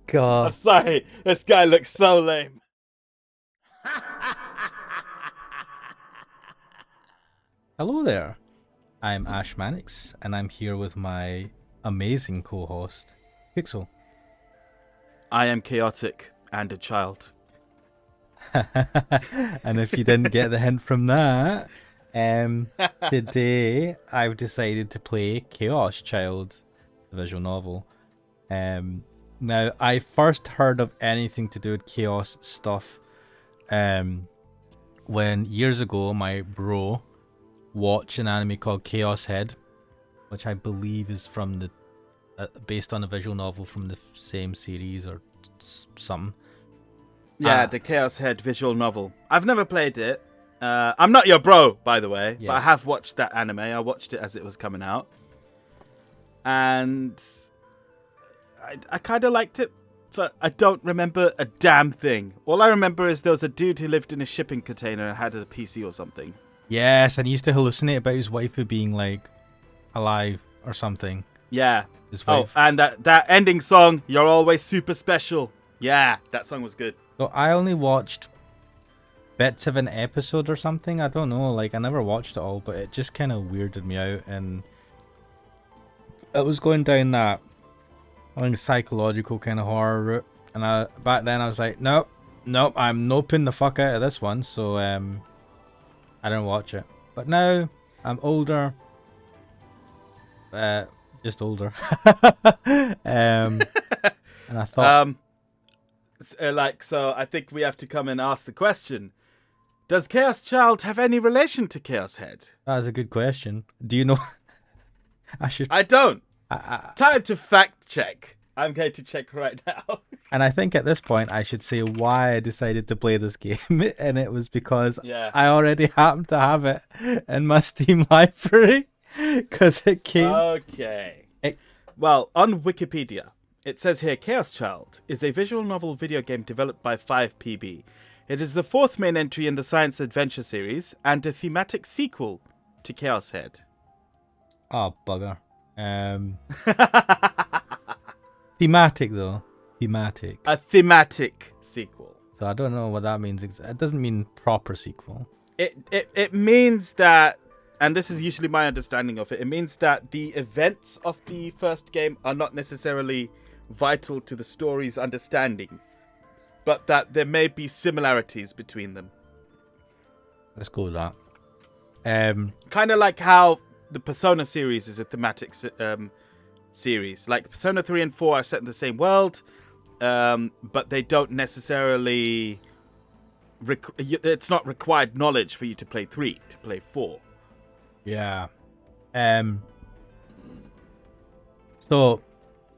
God. I'm sorry. This guy looks so lame. Hello there. I'm Ash Mannix, and I'm here with my amazing co-host, Kuxel. I am chaotic and a child. And if you didn't get the hint from that, today I've decided to play Chaos Child, the visual novel. Now, I first heard of anything to do with chaos stuff when years ago my bro watched an anime called Chaos Head, which I believe is from the based on a visual novel from the same series or something. Yeah, the Chaos Head visual novel. I've never played it. I'm not your bro, by the way, but I have watched that anime. I watched it as it was coming out. And I kind of liked it, but I don't remember a damn thing. All I remember is there was a dude who lived in a shipping container and had a PC or something. Yes, and he used to hallucinate about his waifu being like alive or something. Yeah. His wife. Oh, and that ending song, "You're Always Super Special." Yeah, that song was good. So I only watched bits of an episode or something. I don't know. Like, I never watched it all, but it just kind of weirded me out, and it was going down that, I think, psychological kind of horror route. And back then I was like, nope, I'm noping the fuck out of this one. So I didn't watch it. But now I'm older, just older, and I thought, so I think we have to come and ask the question: does Chaos Child have any relation to Chaos Head? that's a good question. Do you know? I don't. Time to fact check. I'm going to check right now. And I think at this point I should say why I decided to play this game, and it was because I already happened to have it in my Steam library, because it came. Okay. Well, on Wikipedia, it says here, Chaos Child is a visual novel video game developed by 5PB. It is the fourth main entry in the science adventure series and a thematic sequel to Chaos Head. Oh, bugger. Thematic, though. Thematic. A thematic sequel. So I don't know what that means. It doesn't mean proper sequel. It means that, and this is usually my understanding of it, it means that the events of the first game are not necessarily vital to the story's understanding, but that there may be similarities between them. Let's go with that. Kind of like how the Persona series is a thematic series. Like Persona 3 and 4 are set in the same world, but they don't necessarily... it's not required knowledge for you to play 3, to play 4. Yeah. So,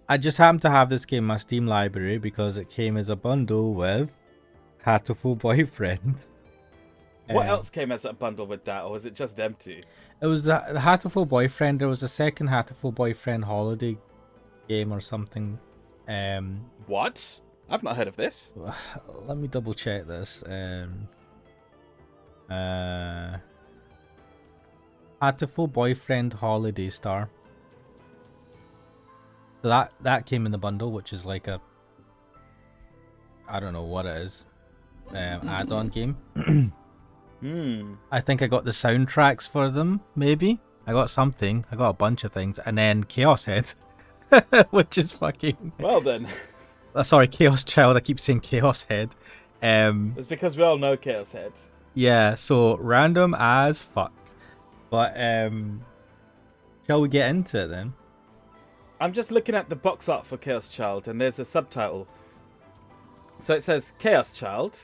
I just happened to have this game in my Steam library because it came as a bundle with Hatoful Boyfriend. What else came as a bundle with that, or was it just them two? It was the Hatoful Boyfriend. There was a second Hatoful Boyfriend holiday game or something. What? I've not heard of this. Let me double check this. Hatoful Boyfriend Holiday Star. So that came in the bundle, which is like a, I don't know what it is, add-on game. I think I got the soundtracks for them, maybe. I got something. I got a bunch of things. And then Chaos Head, which is fucking... Well then. Sorry, Chaos Child. I keep saying Chaos Head. It's because we all know Chaos Head. Yeah, so random as fuck. But, shall we get into it then? I'm just looking at the box art for Chaos Child, and there's a subtitle. So it says, Chaos Child,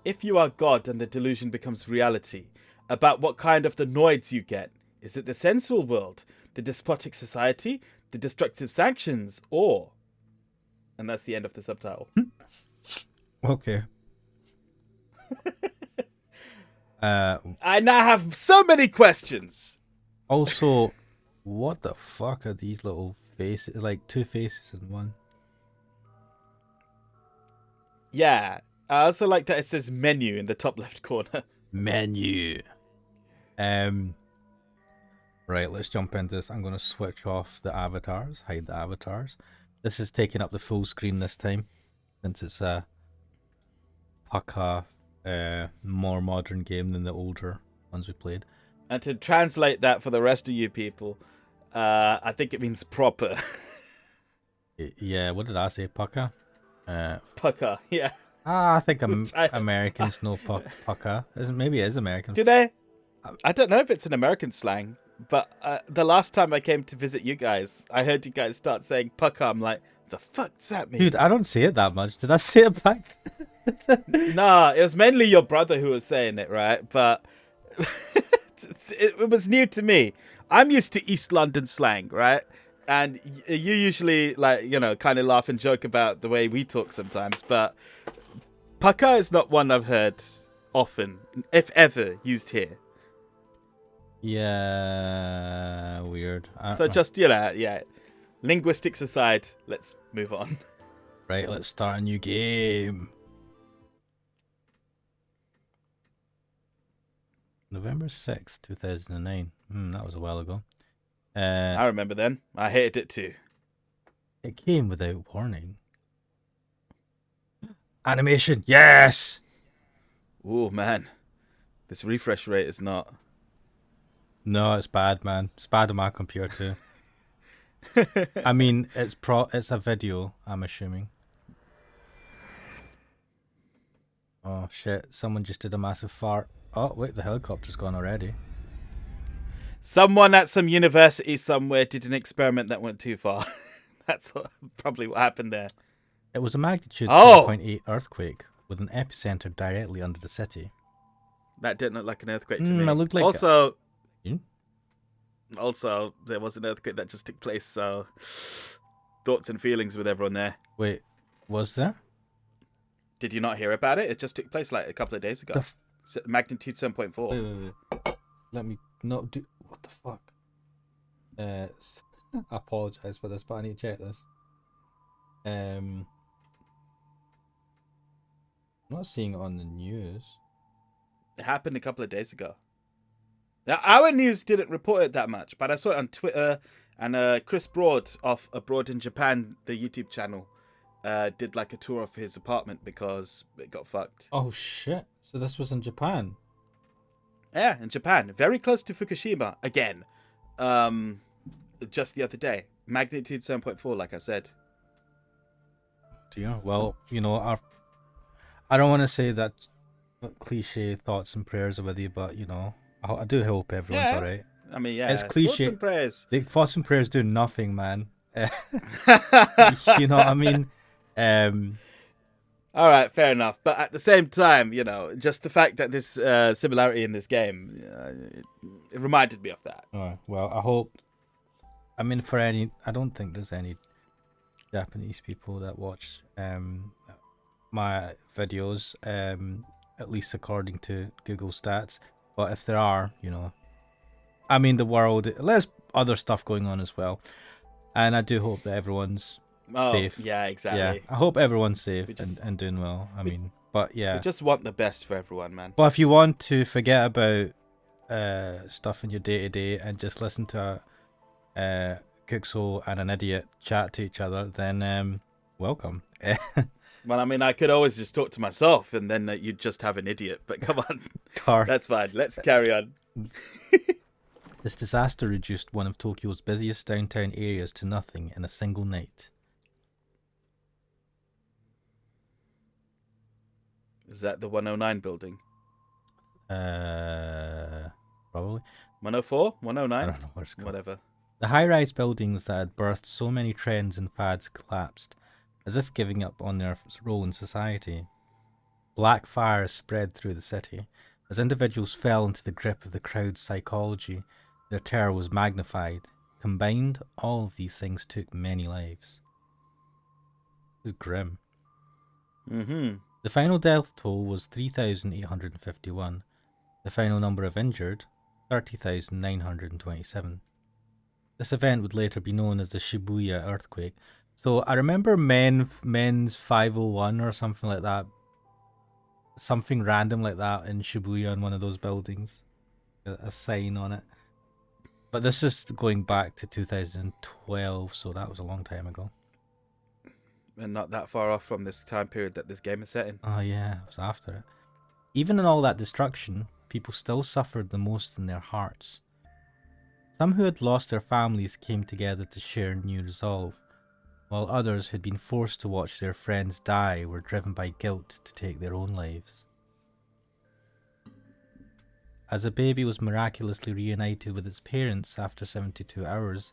if you are God and the delusion becomes reality, about what kind of the noids you get. Is it the sensual world, the despotic society, the destructive sanctions, or... And that's the end of the subtitle. Okay. I now have so many questions. Also, what the fuck are these little faces? Like two faces in one. Yeah. I also like that it says menu in the top left corner. Menu. Right, let's jump into this. I'm going to switch off the avatars, hide the avatars. This is taking up the full screen this time, since it's a Pucka, more modern game than the older ones we played. And to translate that for the rest of you people, I think it means proper. Yeah, what did I say? Pucka? Pucker, yeah. I think Americans know Pucka. Maybe it is American. Do they? I don't know if it's an American slang, but the last time I came to visit you guys, I heard you guys start saying pucker. I'm like, the fuck does that mean? Dude, I don't say it that much. Did I say it back? Nah, it was mainly your brother who was saying it, right? But it was new to me. I'm used to East London slang, right? And you usually, like, you know, kind of laugh and joke about the way we talk sometimes. But pucker is not one I've heard often, if ever, used here. Yeah, weird. So just, you know, yeah. Linguistics aside, let's move on. Right, let's start a new game. November 6th, 2009. That was a while ago. I remember then. I hated it too. It came without warning. Animation, yes! Oh, man. This refresh rate is not... No, it's bad, man. It's bad on my computer too. I mean, it's a video, I'm assuming. Oh shit, someone just did a massive fart. Oh wait, the helicopter's gone already. Someone at some university somewhere did an experiment that went too far. That's probably what happened there. It was a magnitude 7.8 earthquake with an epicenter directly under the city. That didn't look like an earthquake to me. It looked like Also, there was an earthquake that just took place, so thoughts and feelings with everyone there. Wait, was there? Did you not hear about it? It just took place like a couple of days ago. Magnitude 7.4. Wait. Let me not do... What the fuck? I apologize for this, but I need to check this. I'm not seeing it on the news. It happened a couple of days ago. Now, our news didn't report it that much, but I saw it on Twitter, and Chris Broad of Abroad in Japan, the YouTube channel, did like a tour of his apartment because it got fucked. Oh shit! So this was in Japan? Yeah, in Japan. Very close to Fukushima, again. Just the other day. Magnitude 7.4, like I said. Dear. Well, you know, I don't want to say that cliche thoughts and prayers are with you, but, you know, I do hope everyone's alright. I mean, yeah. It's cliche. Thoughts and prayers. The thoughts and prayers do nothing, man. You know what I mean? All right, fair enough. But at the same time, you know, just the fact that this similarity in this game, it reminded me of that. Oh, well, I hope. I mean, I don't think there's any Japanese people that watch my videos, at least according to Google Stats. But if there are, you know, I mean, there's other stuff going on as well. And I do hope that everyone's safe. Yeah, exactly. Yeah, I hope everyone's safe and doing well. But yeah. We just want the best for everyone, man. But if you want to forget about stuff in your day-to-day and just listen to Kuxel and an idiot chat to each other, then welcome. Well, I mean, I could always just talk to myself and then you'd just have an idiot. But come on. That's fine. Let's carry on. This disaster reduced one of Tokyo's busiest downtown areas to nothing in a single night. Is that the 109 building? Probably. 104? 109? I don't know what it's called. Whatever. The high-rise buildings that had birthed so many trends and fads collapsed, as if giving up on their role in society. Black fires spread through the city. As individuals fell into the grip of the crowd's psychology, their terror was magnified. Combined, all of these things took many lives. This is grim. Mm-hmm. The final death toll was 3,851. The final number of injured, 30,927. This event would later be known as the Shibuya earthquake. So I remember men's 501 or something like that. Something random like that in Shibuya in one of those buildings. A sign on it. But this is going back to 2012, so that was a long time ago. And not that far off from this time period that this game is set in. Oh yeah, it was after it. Even in all that destruction, people still suffered the most in their hearts. Some who had lost their families came together to share new resolve, while others who had been forced to watch their friends die were driven by guilt to take their own lives. As a baby was miraculously reunited with its parents after 72 hours,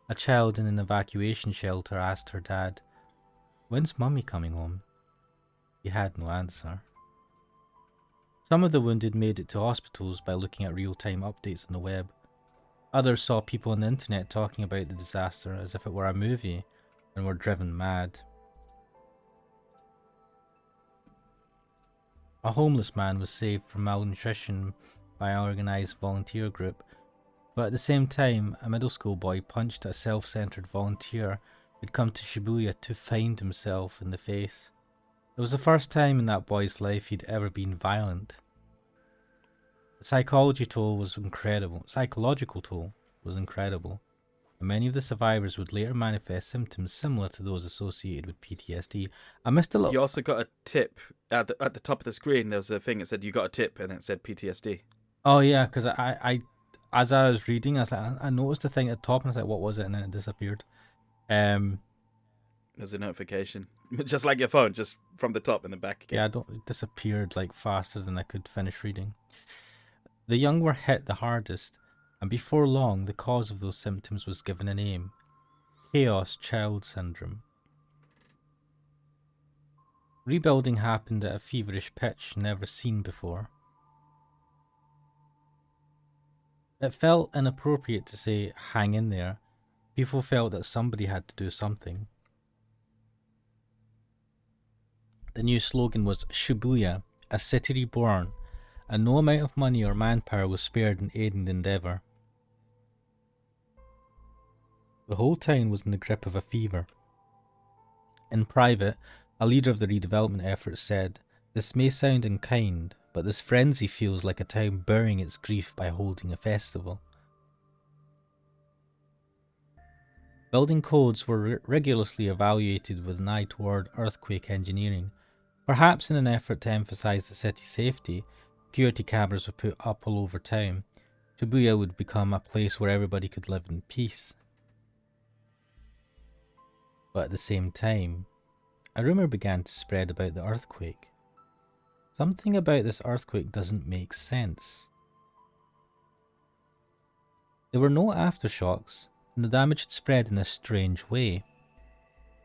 a child in an evacuation shelter asked her dad, "When's Mummy coming home?" He had no answer. Some of the wounded made it to hospitals by looking at real-time updates on the web. Others saw people on the internet talking about the disaster as if it were a movie and were driven mad. A homeless man was saved from malnutrition by an organised volunteer group, but at the same time, a middle school boy punched a self-centred volunteer who'd come to Shibuya to find himself in the face. It was the first time in that boy's life he'd ever been violent. The psychological toll was incredible, and many of the survivors would later manifest symptoms similar to those associated with PTSD. I missed a little... You also got a tip at the top of the screen. There was a thing that said you got a tip, and it said PTSD. Oh yeah, because I as I was reading, I was like, I noticed the thing at the top, and I was like, what was it? And then it disappeared. There's a notification, just like your phone, just from the top and the back again. Yeah, it disappeared like faster than I could finish reading. The young were hit the hardest, and before long, the cause of those symptoms was given a name: Chaos Child Syndrome. Rebuilding happened at a feverish pitch never seen before. It felt inappropriate to say, "hang in there." People felt that somebody had to do something. The new slogan was Shibuya, a city reborn, and no amount of money or manpower was spared in aiding the endeavour. The whole town was in the grip of a fever. In private, a leader of the redevelopment effort said, "This may sound unkind, but this frenzy feels like a town burying its grief by holding a festival." Building codes were rigorously evaluated with an eye toward earthquake engineering. Perhaps in an effort to emphasise the city's safety, security cameras were put up all over town. Shibuya would become a place where everybody could live in peace. But at the same time, a rumour began to spread about the earthquake. Something about this earthquake doesn't make sense. There were no aftershocks, and the damage had spread in a strange way.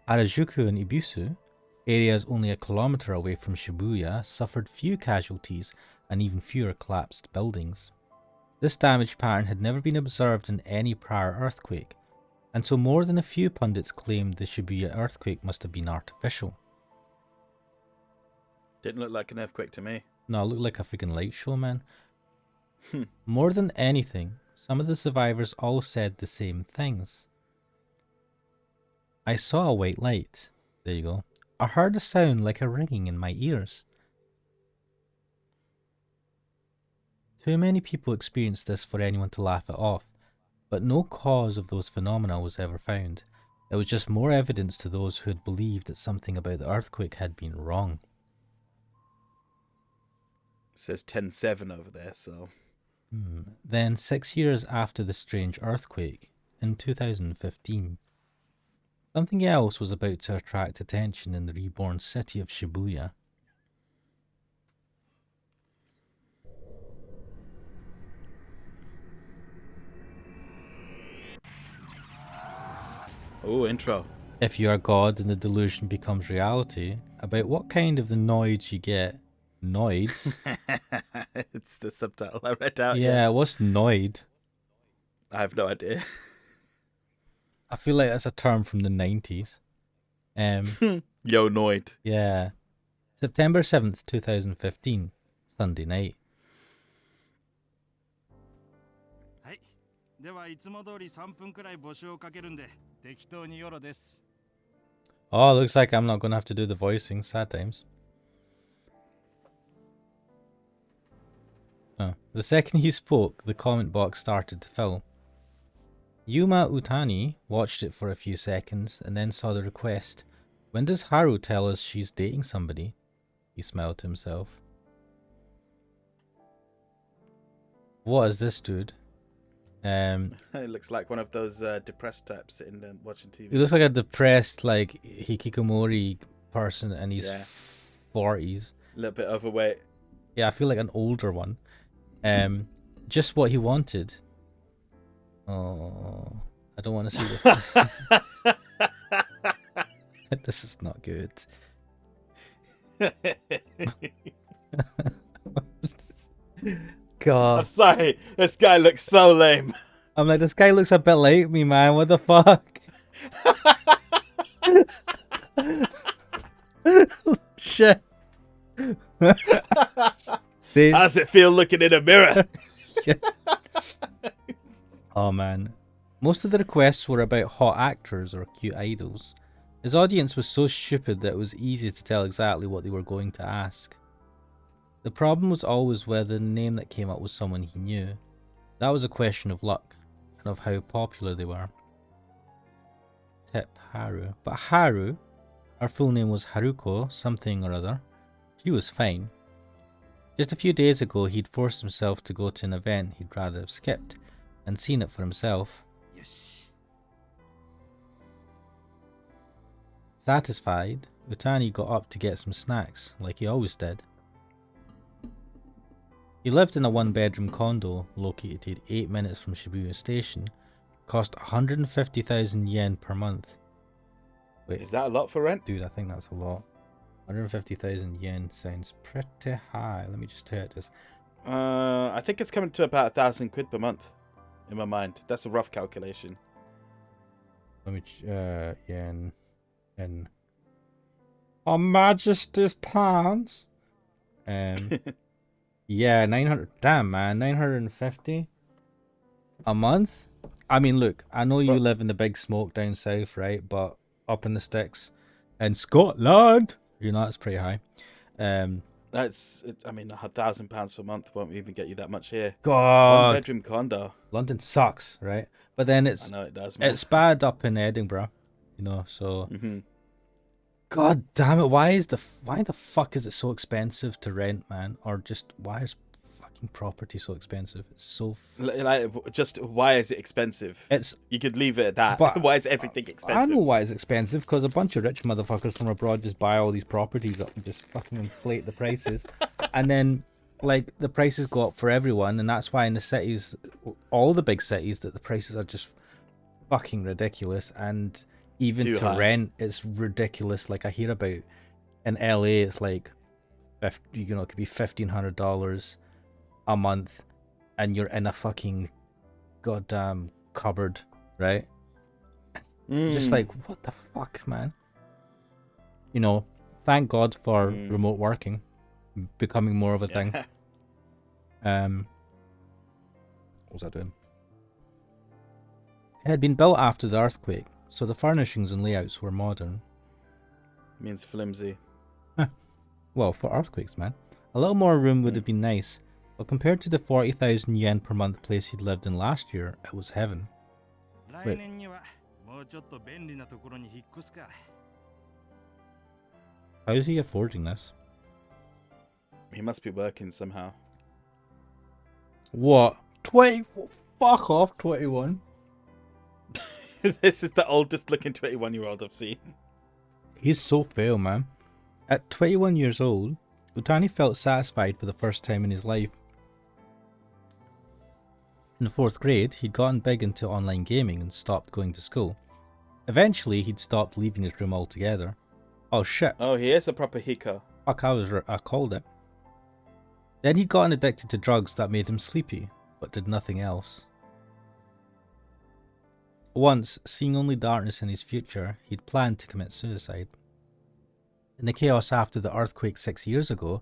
Harajuku and Ibisu, areas only a kilometre away from Shibuya, suffered few casualties and even fewer collapsed buildings. This damage pattern had never been observed in any prior earthquake, and so more than a few pundits claimed the Shibuya earthquake must have been artificial. Didn't look like an earthquake to me. No, it looked like a freaking light show, man. More than anything, some of the survivors all said the same things. "I saw a white light." There you go. "I heard a sound like a ringing in my ears." Too many people experienced this for anyone to laugh it off, but no cause of those phenomena was ever found. It was just more evidence to those who had believed that something about the earthquake had been wrong. It says 10-7 over there, so... Then, 6 years after the strange earthquake, in 2015, something else was about to attract attention in the reborn city of Shibuya. Oh, intro. If you are God and the delusion becomes reality, about what kind of the noids you get. Noids? It's the subtitle I read out. Yeah, what's noid? I have no idea. I feel like that's a term from the 90s. Yo, Noid. Yeah. September 7th, 2015. Sunday night. Oh, looks like I'm not going to have to do the voicing. Sad times. Oh. The second he spoke, the comment box started to fill. Yuma Utani watched it for a few seconds and then saw the request. When does Haru tell us she's dating somebody? He smiled to himself. What is this dude? It looks like one of those depressed types sitting there watching TV. He looks like a depressed, like, hikikomori person in his 40s. A little bit overweight. Yeah, I feel like an older one. Just what he wanted. Oh, I don't want to see this. This is not good. God. I'm sorry. This guy looks so lame. I'm like, this guy looks a bit like me, man. What the fuck? Shit. How does it feel looking in a mirror? Oh man. Most of the requests were about hot actors or cute idols. His audience was so stupid that it was easy to tell exactly what they were going to ask. The problem was always whether the name that came up was someone he knew. That was a question of luck, and of how popular they were. Tip Haru. But Haru, her full name was Haruko something or other, she was fine. Just a few days ago he'd forced himself to go to an event he'd rather have skipped, and seen it for himself. Yes. Satisfied, Utani got up to get some snacks, like he always did. He lived in a one-bedroom condo located 8 minutes from Shibuya Station. Cost 150,000 yen per month. Wait, Is that a lot for rent? dude, I think that's a lot. 150,000 yen sounds pretty high. Let me just tell it is. I think it's coming to about 1,000 quid per month. In my mind, that's a rough calculation. Let me yen in Her Majesty's pounds. Yeah, 900. Damn, man, 950 a month. I mean, look, I know you live in the big smoke down south, right? But up in the sticks, in Scotland, you know, it's pretty high. I mean, £1,000 per month won't even get you that much here. God, One bedroom condo. London sucks, right? But then I it's know it does, man. it's bad up in Edinburgh, you know. So, Mm-hmm. God damn it, why the fuck is it so expensive to rent, man? Or just why is fucking property so expensive? It's so. Like, just why is it expensive? It's. You could leave it at that. But Why is everything I expensive? know why it's expensive, because a bunch of rich motherfuckers from abroad just buy all these properties up and just fucking inflate the prices. And then, like, the prices go up for everyone, and that's why in the cities, all the big cities, that the prices are just fucking ridiculous. And even Too to high. rent, it's ridiculous. Like, I hear about in LA, it's like, it could be $1,500 a month, and you're in a fucking goddamn cupboard, right? Just like, what the fuck, man? You know, thank God for remote working becoming more of a thing. What was I doing? It had been built after the earthquake, so the furnishings and layouts were modern. Means flimsy. Well, for earthquakes, man. A little more room would have been nice, but compared to the 40,000 yen per month place he'd lived in last year, it was heaven. Wait. How is he affording this? He must be working somehow. What? 20? Fuck off, 21. This is the oldest looking 21-year-old I've seen. He's so pale, man. At 21 years old, Utani felt satisfied for the first time in his life. In the 4th grade, he'd gotten big into online gaming and stopped going to school. Eventually, he'd stopped leaving his room altogether. Oh shit. Oh, he is a proper hika. Fuck, I called it. Then he'd gotten addicted to drugs that made him sleepy, but did nothing else. Once, seeing only darkness in his future, he'd planned to commit suicide. In the chaos after the earthquake 6 years ago,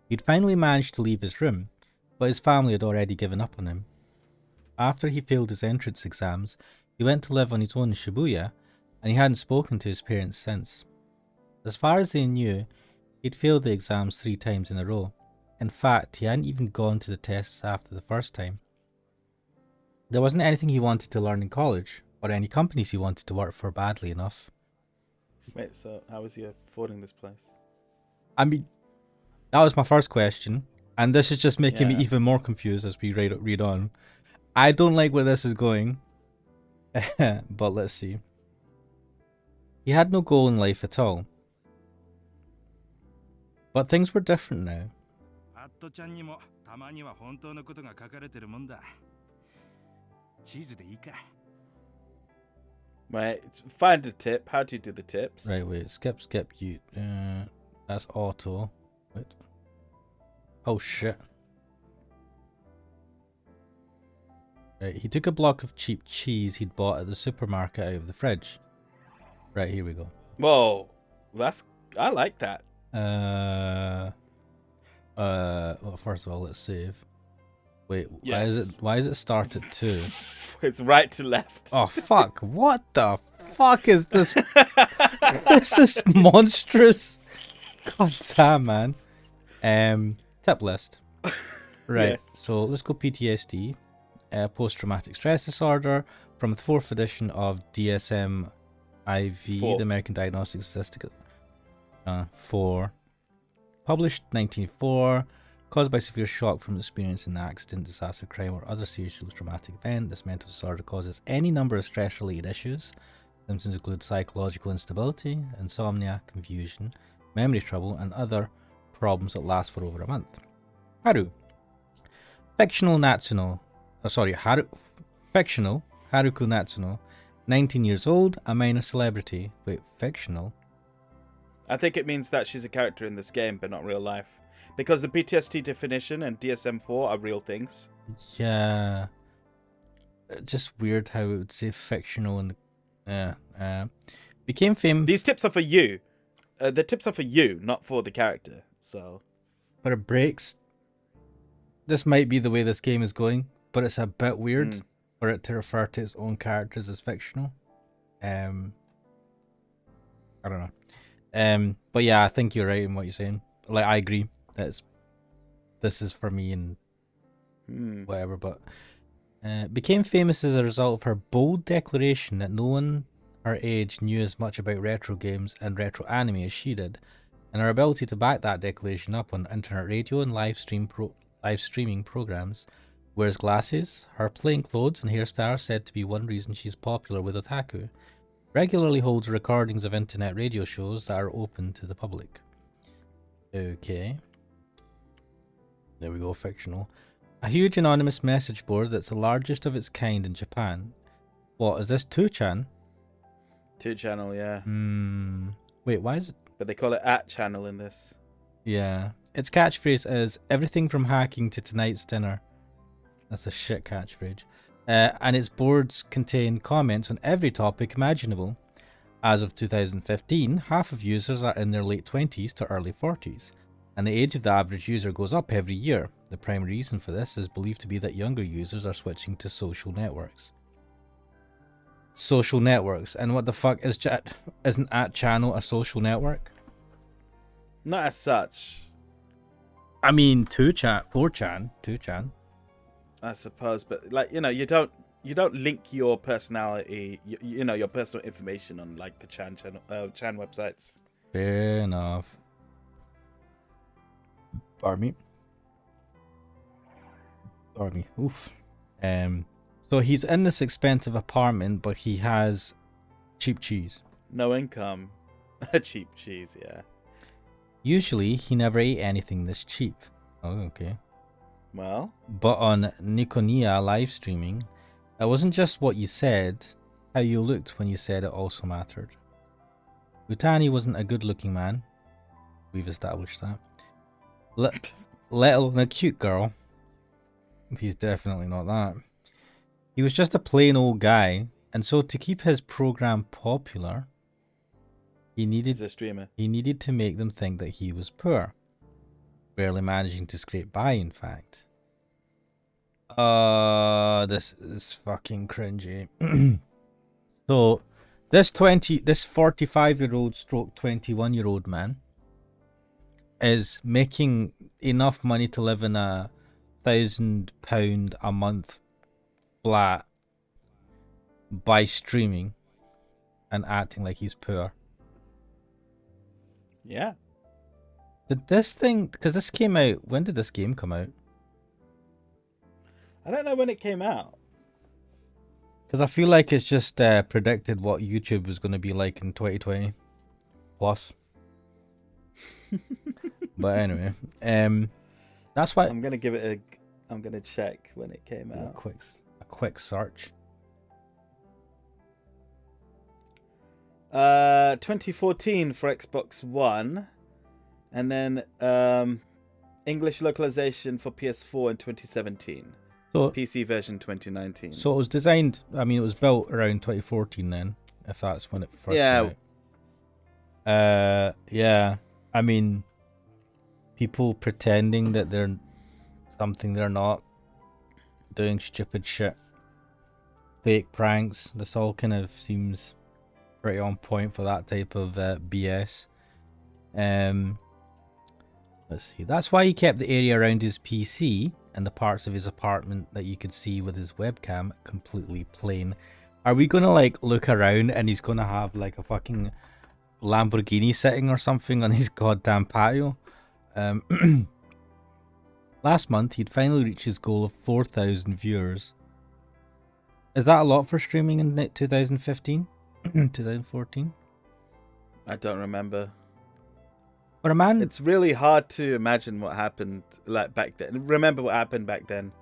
he'd finally managed to leave his room, but his family had already given up on him. After he failed his entrance exams, he went to live on his own in Shibuya, and he hadn't spoken to his parents since. As far as they knew, he'd failed the exams 3 times in a row. In fact, he hadn't even gone to the tests after the first time. There wasn't anything he wanted to learn in college, or any companies he wanted to work for badly enough. Wait, so how was he affording this place? I mean, that was my first question, and this is just making me Yeah. even more confused as we read on. I don't like where this is going, but let's see. He had no goal in life at all. But things were different now. Wait, find the tip. How do you do the tips? Right, wait, skip, you. That's auto. Wait. Oh shit. Right, he took a block of cheap cheese he'd bought at the supermarket out of the fridge. Right, here we go. Whoa, I like that. Well, first of all, let's save. Wait, Yes. why is it start at 2? It's right to left. Oh fuck! What the fuck is this? This is monstrous. God damn, man. Tip list. Right. Yes. So let's go PTSD, post-traumatic stress disorder, from the 4th edition of DSM-IV, the American Diagnostic Statistics. 4. Published 1904. Caused by severe shock from experiencing an accident, disaster, crime, or other seriously traumatic event, this mental disorder causes any number of stress-related issues. Symptoms include psychological instability, insomnia, confusion, memory trouble, and other problems that last for over a month. Haru. Fictional Haruko Natsuno, 19 years old, a minor celebrity. Wait, fictional? I think it means that she's a character in this game, but not real life. Because the PTSD definition and DSM-4 are real things. Yeah. Just weird how it would say fictional and became famous. These tips are for you. The tips are for you, not for the character. So, but it breaks. This might be the way this game is going, but it's a bit weird for it to refer to its own characters as fictional. I don't know. But yeah, I think you're right in what you're saying. Like, I agree. This is for me and whatever, but became famous as a result of her bold declaration that no one her age knew as much about retro games and retro anime as she did, and her ability to back that declaration up on internet radio and live streaming programs. Wears glasses, her plain clothes and hairstyle are said to be one reason she's popular with otaku. Regularly holds recordings of internet radio shows that are open to the public. Okay. There we go, fictional. A huge anonymous message board that's the largest of its kind in Japan. What, is this 2chan? 2channel, yeah. Wait, why is it? But they call it @channel in this. Yeah. Its catchphrase is, everything from hacking to tonight's dinner. That's a shit catchphrase. And its boards contain comments on every topic imaginable. As of 2015, half of users are in their late 20s to early 40s. And the age of the average user goes up every year. The primary reason for this is believed to be that younger users are switching to social networks. Social networks. And what the fuck is isn't @channel a social network? Not as such. I mean, 4chan. I suppose, but like, you don't link your personality, your personal information on like the Chan websites. Fair enough. Pardon me. Oof. So he's in this expensive apartment, but he has cheap cheese. No income. Cheap cheese, yeah. Usually, he never ate anything this cheap. Oh, okay. Well? But on Nikonia live streaming, it wasn't just what you said, how you looked when you said it also mattered. Utani wasn't a good-looking man. We've established that. Let alone a cute girl. He's definitely not that. He was just a plain old guy, and so to keep his program popular, He's a streamer. He needed to make them think that he was poor. Barely managing to scrape by, in fact. This is fucking cringy. So, this 45-year-old stroke 21-year-old man is making enough money to live in a £1,000 a month flat, by streaming and acting like he's poor. Yeah. Did this thing, because this came out, when did this game come out? I don't know when it came out. Because I feel like it's just predicted what YouTube was going to be like in 2020 plus. But anyway, that's why I'm gonna give it I'm gonna check when it came out. A quick search. 2014 for Xbox One, and then English localization for PS4 in 2017. So PC version 2019. So it was designed. I mean, it was built around 2014 then, if that's when it first came out. Yeah. I mean, people pretending that they're something they're not, doing stupid shit, fake pranks. This all kind of seems pretty on point for that type of BS. Let's see. That's why he kept the area around his PC and the parts of his apartment that you could see with his webcam completely plain. Are we gonna like look around and he's gonna have like a fucking Lamborghini sitting or something on his goddamn patio? Last month he'd finally reached his goal of 4,000 viewers. Is that a lot for streaming in 2015? 2014? I don't remember. But a man, it's really hard to imagine what happened like back then. Remember what happened back then,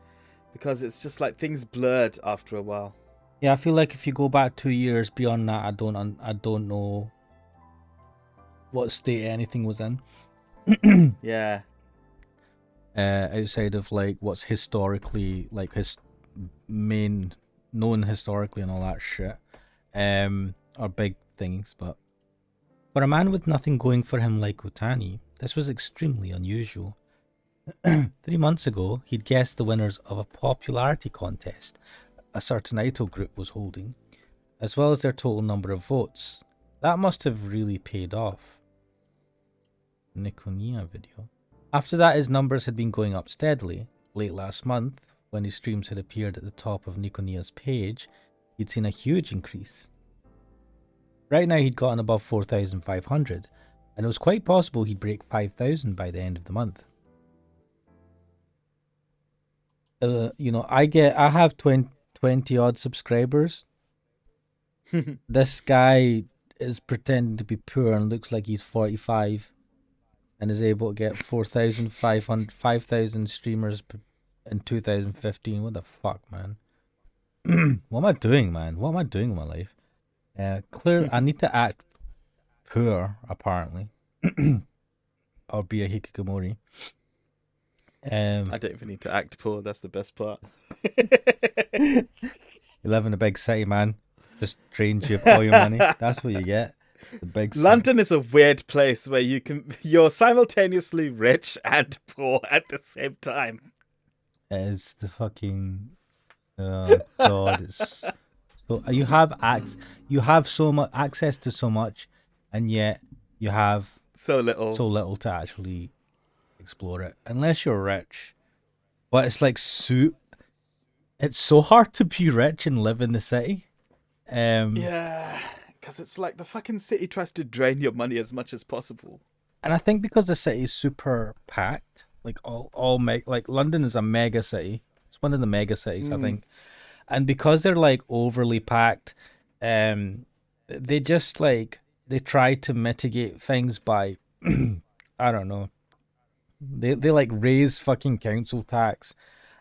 because it's just like things blurred after a while. Yeah, I feel like if you go back 2 years beyond that, I don't know what state anything was in. Yeah. Outside of like what's historically like his main known historically and all that shit, are big things, but for a man with nothing going for him like Otani, this was extremely unusual. 3 months ago, he'd guessed the winners of a popularity contest a certain idol group was holding, as well as their total number of votes. That must have really paid off. Nikonia video. After that, his numbers had been going up steadily. Late last month, when his streams had appeared at the top of Nikonia's page, he'd seen a huge increase. Right now he'd gotten above 4,500, and it was quite possible he'd break 5,000 by the end of the month. I have 20 odd subscribers. This guy is pretending to be poor and looks like he's 45 and is able to get 5,000 streamers in 2015. What the fuck, man? What am I doing, man? What am I doing in my life? Clearly, I need to act poor, apparently, or be a hikikomori. I don't even need to act poor. That's the best part. You live in a big city, man. Just drains you of all your money. That's what you get. The big city. London is a weird place where you're simultaneously rich and poor at the same time. It's the fucking God. It's so you have so much access to so much, and yet you have so little to actually explore it, unless you're rich. But it's like it's so hard to be rich and live in the city. Yeah, because it's like the fucking city tries to drain your money as much as possible. And I think because the city is super packed, like like London is a mega city. It's one of the mega cities, I think. And because they're like overly packed, they just like they try to mitigate things by I don't know. They like raise fucking council tax,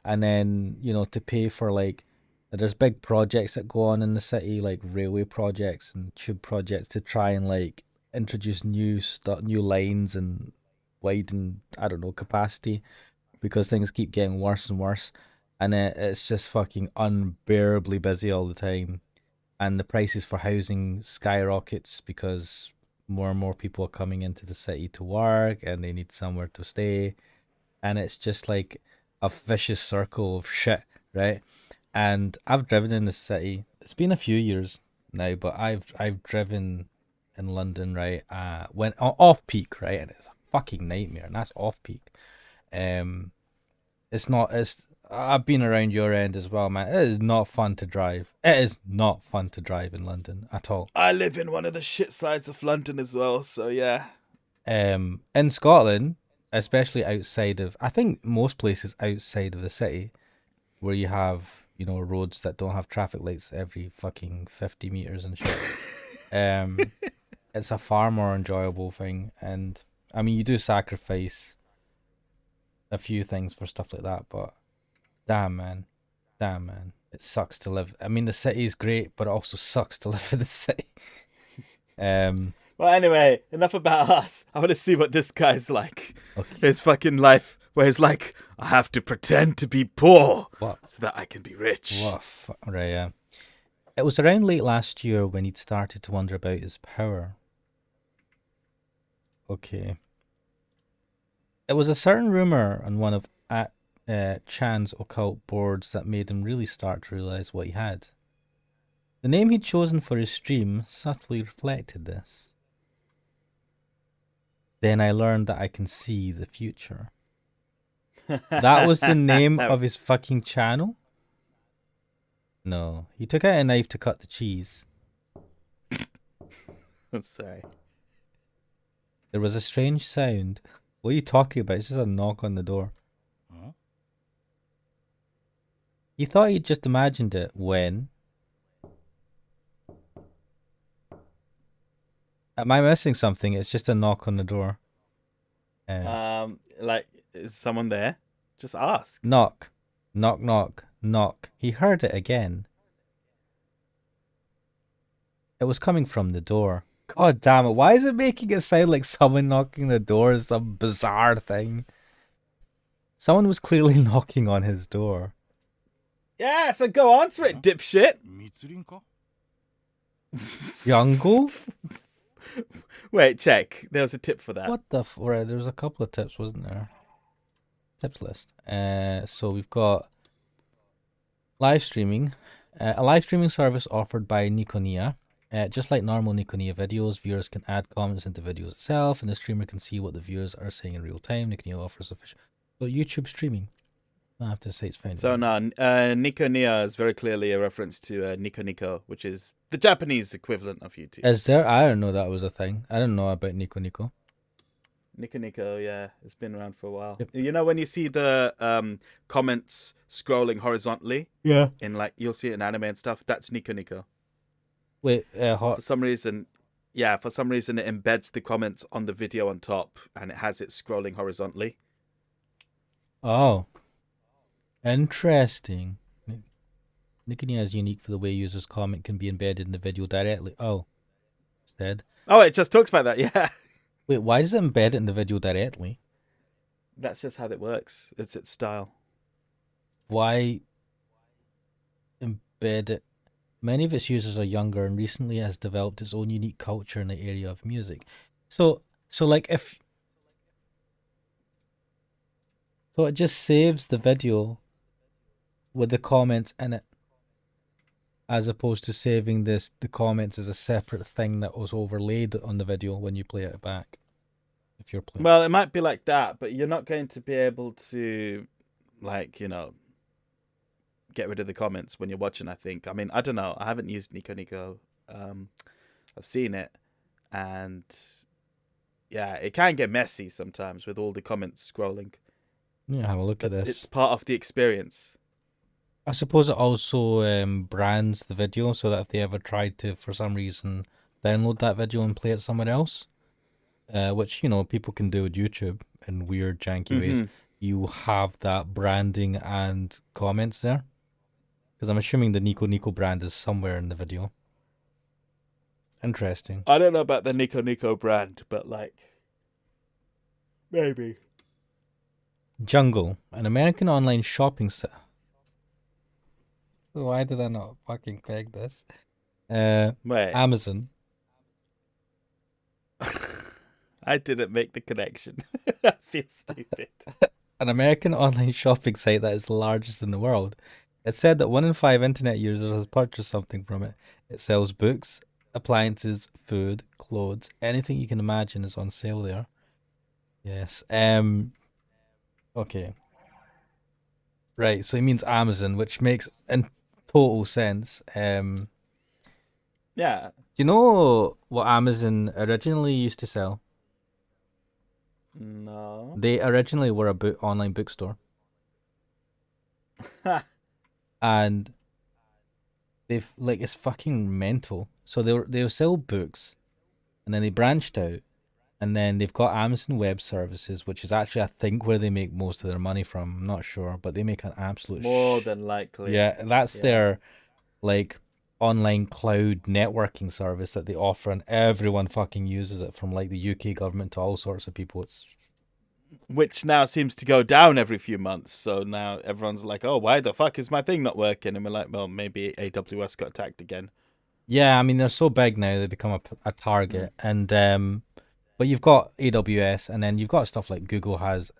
and then to pay for like there's big projects that go on in the city, like railway projects and tube projects, to try and like introduce new lines and widen capacity, because things keep getting worse and worse, and it's just fucking unbearably busy all the time, and the prices for housing skyrockets because more and more people are coming into the city to work and they need somewhere to stay, and it's just like a vicious circle of shit, right? And I've driven in the city. It's been a few years now, but I've driven in London, right? When off peak, right, and it's a fucking nightmare, and that's off peak. It's not. It's I've been around your end as well, man. It is not fun to drive. It is not fun to drive in London at all. I live in one of the shit sides of London as well, so yeah. In Scotland, especially outside of, I think most places outside of the city, where you have, roads that don't have traffic lights every fucking 50 meters and shit. Um, it's a far more enjoyable thing, and I mean, you do sacrifice a few things for stuff like that, but damn, man, it sucks to live. I mean, the city is great, but it also sucks to live in the city. Um, Well, anyway, enough about us. I want to see what this guy's like. okay, His fucking life, where he's like, I have to pretend to be poor what, so that I can be rich. right? Yeah, it was around late last year when he'd started to wonder about his power. Okay. It was a certain rumor on one of Chan's occult boards that made him really start to realize what he had. The name he'd chosen for his stream subtly reflected this. Then I learned that I can see the future. That was the name of his fucking channel? No. He took out a knife to cut the cheese. I'm sorry. There was a strange sound. What are you talking about? It's just a knock on the door. Huh? He thought he'd just imagined it when... Am I missing something? It's just a knock on the door. Like, is someone there? Just ask. Knock. Knock, knock, knock. He heard it again. It was coming from the door. God damn it. Why is it making it sound like someone knocking the door is some bizarre thing? Someone was clearly knocking on his door. Yeah, so go answer it, dipshit. 密林か Jungle? Wait, check. There was a tip for that. What the right, there was a couple of tips, wasn't there? Tips list. So we've got live streaming. A live streaming service offered by Nikonia. Just like normal Nikonia videos, viewers can add comments into videos itself, and the streamer can see what the viewers are saying in real time. Nikonia offers official... So YouTube streaming. I have to say it's fine. So no, Nikonia is very clearly a reference to Nico Nico, which is the Japanese equivalent of YouTube. Is there? I didn't know that was a thing. I didn't know about Nico Nico. Nico Nico, yeah, it's been around for a while. Yep. You know when you see the comments scrolling horizontally? Yeah. In like, you'll see it in anime and stuff. That's Nico Nico. Wait, For some reason, it embeds the comments on the video on top, and it has it scrolling horizontally. Oh. Interesting. Nikonia is unique for the way users' comment can be embedded in the video directly. Oh. Instead. Oh, it just talks about that, yeah. Wait, why does it embed it in the video directly? That's just how it works. It's its style. Why embed it? Many of its users are younger and recently has developed its own unique culture in the area of music. So like if... So it just saves the video with the comments in it, as opposed to saving the comments as a separate thing that was overlaid on the video when you play it back. If you're playing. Well, it might be like that, but you're not going to be able to, like, get rid of the comments when you're watching, I think. I mean, I don't know. I haven't used Nico Nico. I've seen it, and yeah, it can get messy sometimes with all the comments scrolling. Yeah, have a look at this. It's part of the experience. I suppose it also brands the video so that if they ever tried to, for some reason, download that video and play it somewhere else, which, people can do with YouTube in weird, janky ways, you have that branding and comments there. Because I'm assuming the Nico Nico brand is somewhere in the video. Interesting. I don't know about the Nico Nico brand, but, like, maybe. Jungle, an American online shopping site. Why did I not fucking peg this? Wait. Amazon. I didn't make the connection. I feel stupid. An American online shopping site that is the largest in the world. It said that 1 in 5 internet users has purchased something from it. It sells books, appliances, food, clothes, anything you can imagine is on sale there. Yes. Okay. Right, so he means Amazon, which makes in total sense. Yeah. Do you know what Amazon originally used to sell? No. They originally were a online bookstore, and they've like it's fucking mental. So they'll sell books, and then they branched out, and then they've got Amazon Web Services, which is actually I think where they make most of their money from. I'm not sure, but they make an absolute More than likely. yeah. That's Yeah. their like online cloud networking service that they offer, and everyone fucking uses it from like the UK government to all sorts of people. It's Which now seems to go down every few months. So now everyone's like, oh, why the fuck is my thing not working? And we're like, well, maybe AWS got attacked again. yeah. I mean, they're so big now they become a Mm. target, and but you've got AWS, and then you've got stuff like Google has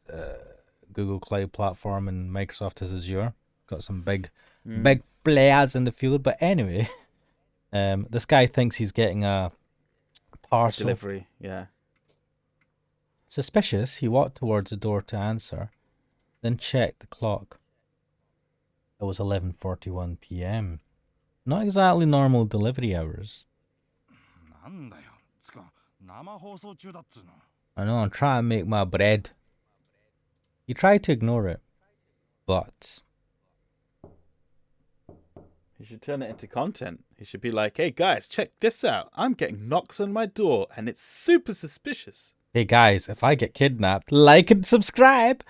Google Cloud Platform, and Microsoft has Azure. Got some Mm. big players in the field. But anyway, this guy thinks he's getting a A parcel. delivery. Yeah. Suspicious, he walked towards the door to answer, then checked the clock. It was 11:41 p.m. Not exactly normal delivery hours. なんだよ。つか、生放送中だっつうの。I know, I'm trying to make my bread. He tried to ignore it, but He should turn it into content. He should be like, hey guys, check this out. I'm getting knocks on my door and it's super suspicious. hey guys, if I get kidnapped, like and subscribe.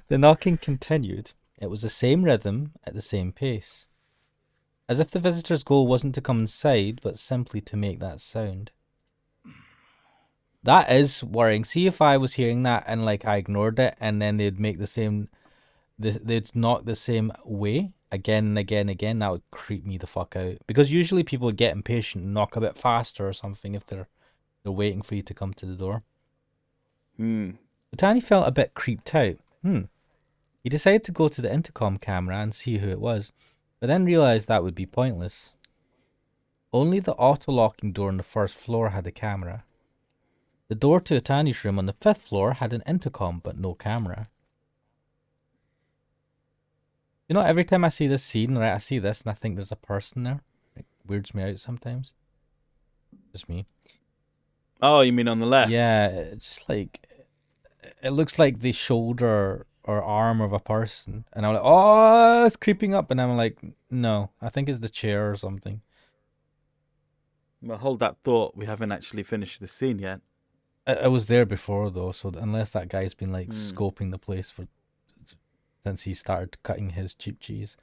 The knocking continued. It was the same rhythm at the same pace. As if the visitor's goal wasn't to come inside, but simply to make that sound. That is worrying. See if I was hearing that and like I ignored it, and then they'd make the same, they'd knock the same way again and again and again. That would creep me the fuck out. Because usually people would get impatient and knock a bit faster or something if they're waiting for you to come to the door. Utani felt a bit creeped out. He decided to go to the intercom camera and see who it was, but then realized that would be pointless. Only the auto-locking door on the first floor had a camera. The door to Utani's room on the 5th floor had an intercom, but no camera. You know, every time I see this scene, right, I see this and I think there's a person there. It weirds me out sometimes. Just me. Oh, you mean on the left? Yeah, it's just like, it looks like the shoulder or arm of a person. And I'm like, oh, it's creeping up. And I'm like, no, I think it's the chair or something. Well, hold that thought. We haven't actually finished the scene yet. I was there before though, so unless that guy's been like scoping the place for since he started cutting his cheap cheese,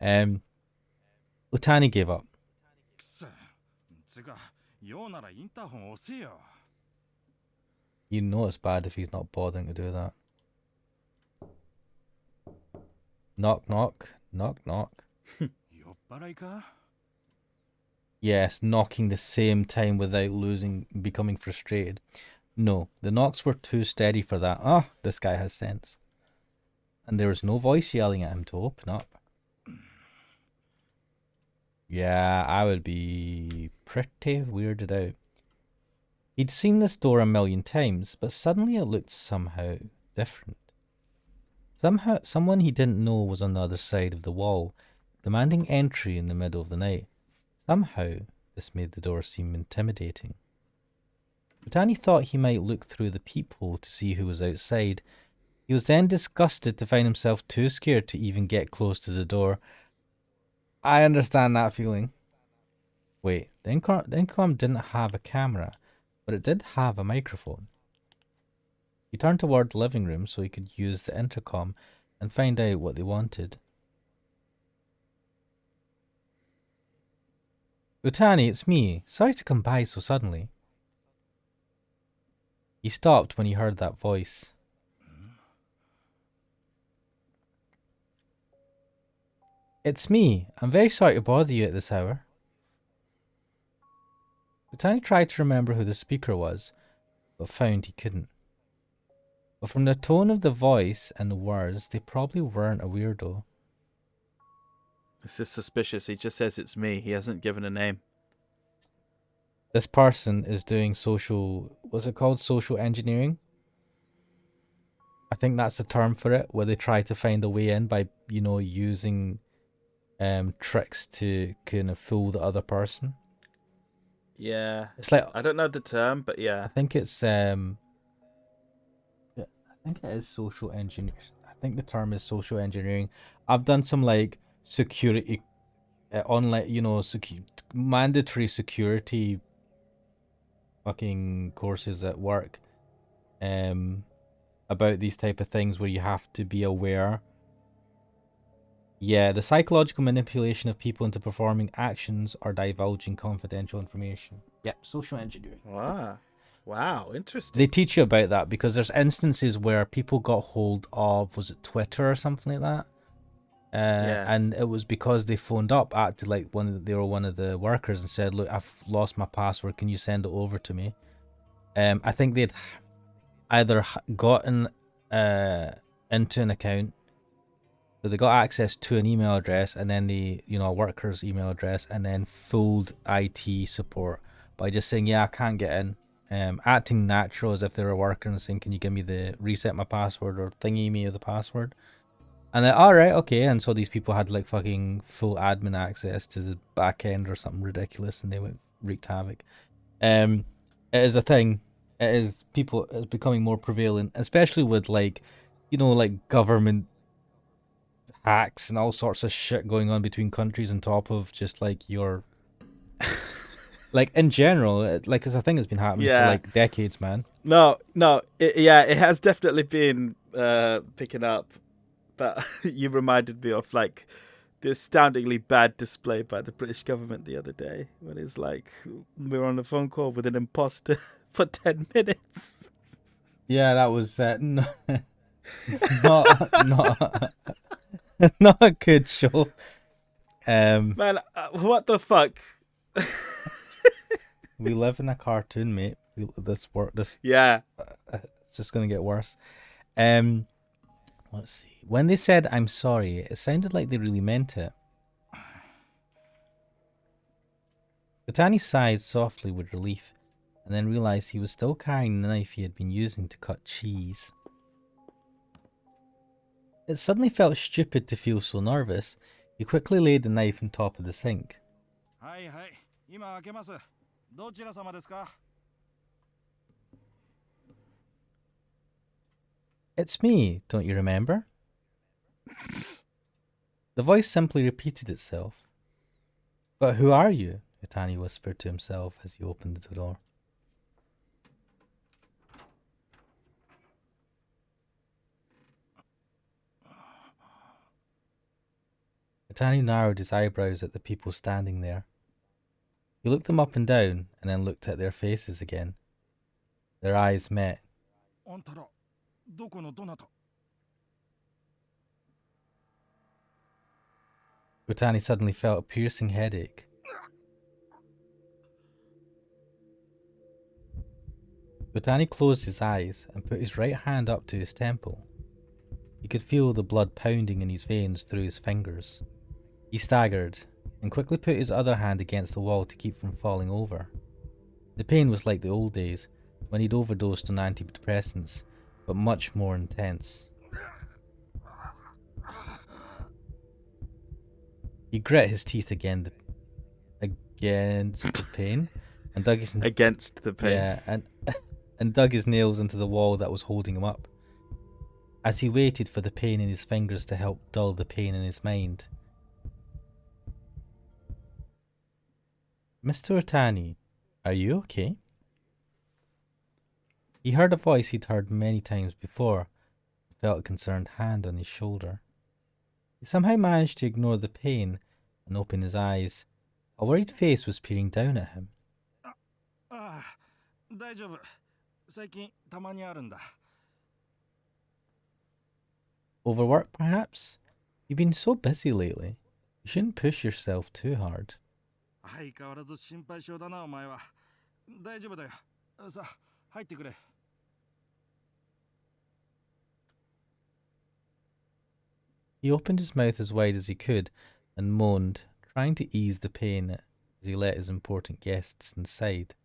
Utani gave up. くせ。つか、用ならインターホン押せよ。You know it's bad if he's not bothering to do that. Knock, knock, knock, knock. 酔っ払いか Yes, knocking the same time without becoming frustrated. No, the knocks were too steady for that. Ah, this guy has sense. And there was no voice yelling at him to open up. Yeah, I would be pretty weirded out. He'd seen this door a million times, but suddenly it looked somehow different. Somehow, someone he didn't know was on the other side of the wall, demanding entry in the middle of the night. Somehow, this made the door seem intimidating. Botani thought he might look through the peephole to see who was outside. He was then disgusted to find himself too scared to even get close to the door. I understand that feeling. Wait, the intercom didn't have a camera, but it did have a microphone. He turned toward the living room so he could use the intercom and find out what they wanted. Utani, it's me. Sorry to come by so suddenly. He stopped when he heard that voice. It's me. I'm very sorry to bother you at this hour. Utani tried to remember who the speaker was, but found he couldn't. But from the tone of the voice and the words, they probably weren't a weirdo. It's just suspicious. He just says it's me. He hasn't given a name. This person is doing social, what's it called? Social engineering? I think that's the term for it, where they try to find a way in by, using tricks to kind of fool the other person. Yeah. It's like, I don't know the term, but I yeah. think it's yeah, I think it is social engineering. I think the term is social engineering. I've done some like security online, mandatory security fucking courses at work about these type of things where you have to be aware. Yeah, the psychological manipulation of people into performing actions or divulging confidential information. Yep, social engineering. Wow, interesting. They teach you about that because there's instances where people got hold of, was it Twitter or something like that? Yeah. And it was because they phoned up, acted like they were one of the workers and said, "Look, I've lost my password. Can you send it over to me?" I think they'd either gotten into an account, so they got access to an email address, and then a worker's email address, and then fooled IT support by just saying, "Yeah, I can't get in," acting natural as if they were a worker and saying, "Can you give me the reset my password or thingy me the password?" And then, all right, okay, and so these people had like fucking full admin access to the back end or something ridiculous, and they went wreaked havoc. It is a thing. It is people. It's becoming more prevalent, especially with like, like government hacks and all sorts of shit going on between countries, on top of just like your, like in general, like it's a thing that's been happening for Yeah. like decades, man. No. It has definitely been picking up, but you reminded me of like the astoundingly bad display by the British government the other day when it's like we were on a phone call with an imposter for 10 minutes. Yeah, that was not not a good show. Man, what the fuck? We live in a cartoon, mate. This Yeah. it's just gonna get worse. Um, let's see. When they said "I'm sorry," it sounded like they really meant it. Botani sighed softly with relief, and then realized he was still carrying the knife he had been using to cut cheese. It suddenly felt stupid to feel so nervous. He quickly laid the knife on top of the sink. はいはい、今開けます。どちら様ですか？ It's me, don't you remember? The voice simply repeated itself. But who are you? Itani whispered to himself as he opened the door. Itani narrowed his eyebrows at the people standing there. He looked them up and down, and then looked at their faces again. Their eyes met. あんたら、どこのどなた？ Utani suddenly felt a piercing headache. Utani closed his eyes and put his right hand up to his temple. He could feel the blood pounding in his veins through his fingers. He staggered and quickly put his other hand against the wall to keep from falling over. The pain was like the old days, when he'd overdosed on antidepressants, but much more intense. He grit his teeth against the pain, and dug his Against the pain. yeah, and dug his nails into the wall that was holding him up. As he waited for the pain in his fingers to help dull the pain in his mind. Mr. Otani, are you okay? He heard a voice he'd heard many times before, and felt a concerned hand on his shoulder. He somehow managed to ignore the pain and open his eyes. A worried face was peering down at him. ああ、大丈夫。最近たまにあるんだ。 Overwork, perhaps? You've been so busy lately. You shouldn't push yourself too hard. 相変わらず心配性だな、お前は。大丈夫だよ。さあ、入ってくれ。 He opened his mouth as wide as he could and moaned, trying to ease the pain as he let his important guests inside.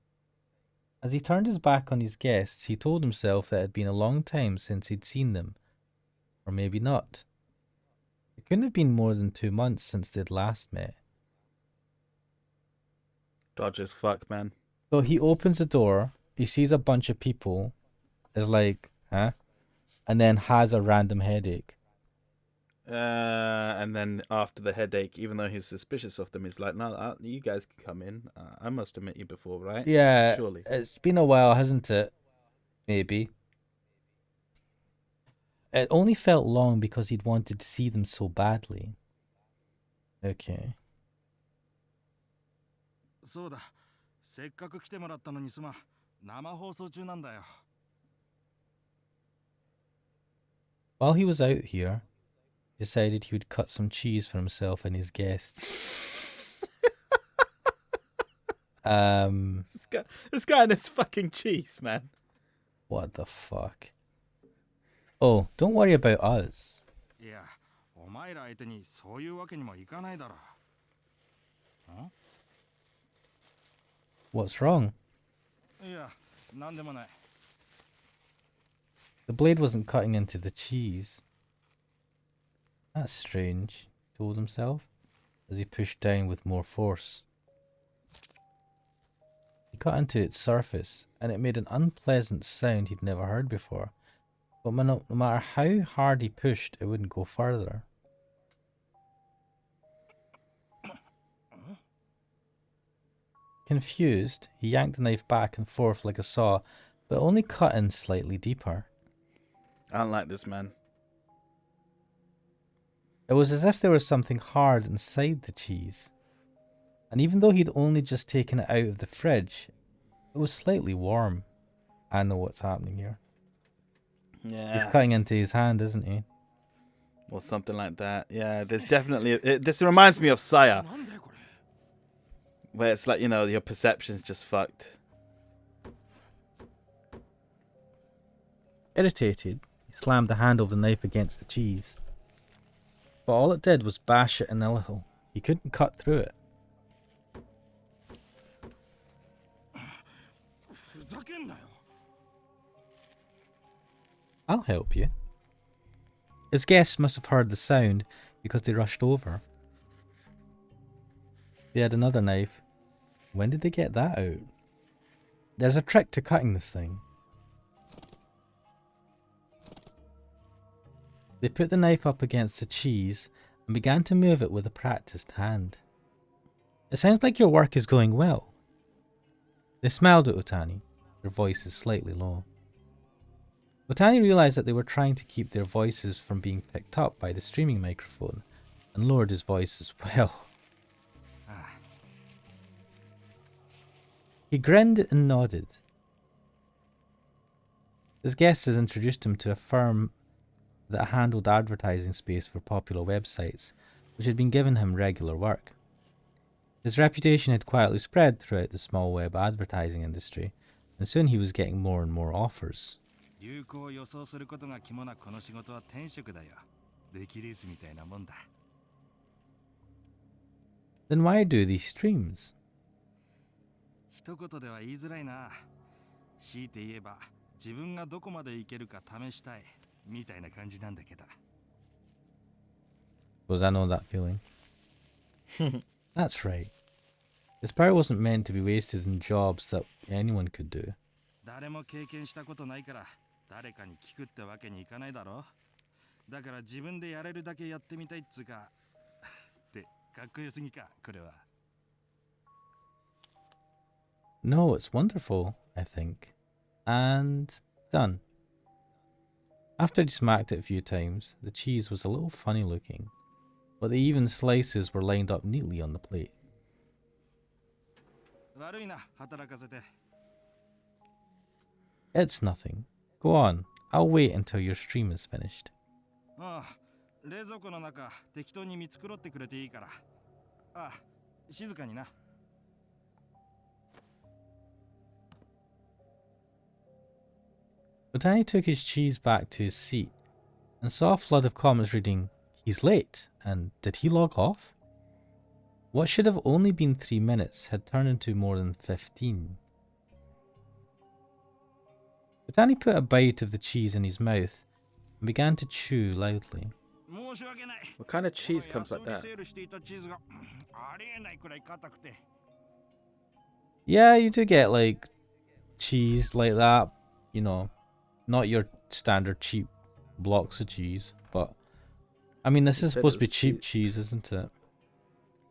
As he turned his back on his guests, he told himself that it had been a long time since he'd seen them. Or maybe not. It couldn't have been more than 2 months since they'd last met. Dodge as fuck, man. So he opens the door, he sees a bunch of people, is like, huh? And then has a random headache. And then after the headache, even though he's suspicious of them, he's like, no, you guys can come in. I must have met you before, right? Yeah, Surely. it's been a while, hasn't it? Maybe. It only felt long because he'd wanted to see them so badly. Okay. そうだ。せっかく来てもらったのにすまん。生放送中なんだよ。While he was out here, he decided he would cut some cheese for himself and his guests. This guy and his fucking cheese, man. What the fuck? Oh, don't worry about us. いや、お前ら相手にそういうわけにもいかないだろう。ん？ What's wrong? いや、なんでもない。The blade wasn't cutting into the cheese. That's strange, he told himself, as he pushed down with more force. He cut into its surface, and it made an unpleasant sound he'd never heard before. But no matter how hard he pushed, it wouldn't go further. Confused, he yanked the knife back and forth like a saw, but only cut in slightly deeper. I don't like this, man. It was as if there was something hard inside the cheese. And even though he'd only just taken it out of the fridge, it was slightly warm. I know what's happening here. Yeah. He's cutting into his hand, isn't he? Or something like that. Yeah, there's definitely... this reminds me of Saya. Where it's like, you know, your perception's just fucked. Irritated, he slammed the handle of the knife against the cheese. But all it did was bash it in a little. He couldn't cut through it. I'll help you. His guests must have heard the sound because they rushed over. They had another knife. When did they get that out? There's a trick to cutting this thing. They put the knife up against the cheese and began to move it with a practiced hand. It sounds like your work is going well. They smiled at Otani. Their voices slightly low. Otani realized that they were trying to keep their voices from being picked up by the streaming microphone and lowered his voice as well. He grinned and nodded. His guest had introduced him to a firm that handled advertising space for popular websites, which had been giving him regular work. His reputation had quietly spread throughout the small web advertising industry, and soon he was getting more and more offers. Then why do these streams? 一言では言いづらいな。強いて言えば、自分がどこまでいけるか試したいみたいな感じなんだけど。Because I know that feeling. That's right. His power wasn't meant to be wasted in jobs that anyone could do. 誰も経験したことないから、誰かに聞くってわけにいかないだろ。だから自分でやれるだけやってみたいっつうか。ってかっこよすぎか、これは。No, it's wonderful, I think. And done. After he smacked it a few times, the cheese was a little funny looking, but the even slices were lined up neatly on the plate. 悪いな、働かせて。It's nothing. Go on. I'll wait until your stream is finished. ああ、冷蔵庫の中適当に見繕ってくれていいから。ああ、静かにな。Botani took his cheese back to his seat and saw a flood of comments reading, "He's late," and "Did he log off?" What should have only been 3 minutes had turned into more than 15. Danny put a bite of the cheese in his mouth and began to chew loudly. What kind of cheese comes like that? Yeah, you do get like cheese like that, you know, not your standard cheap blocks of cheese, but I mean, this You is said supposed it to be was cheap cheese, isn't it?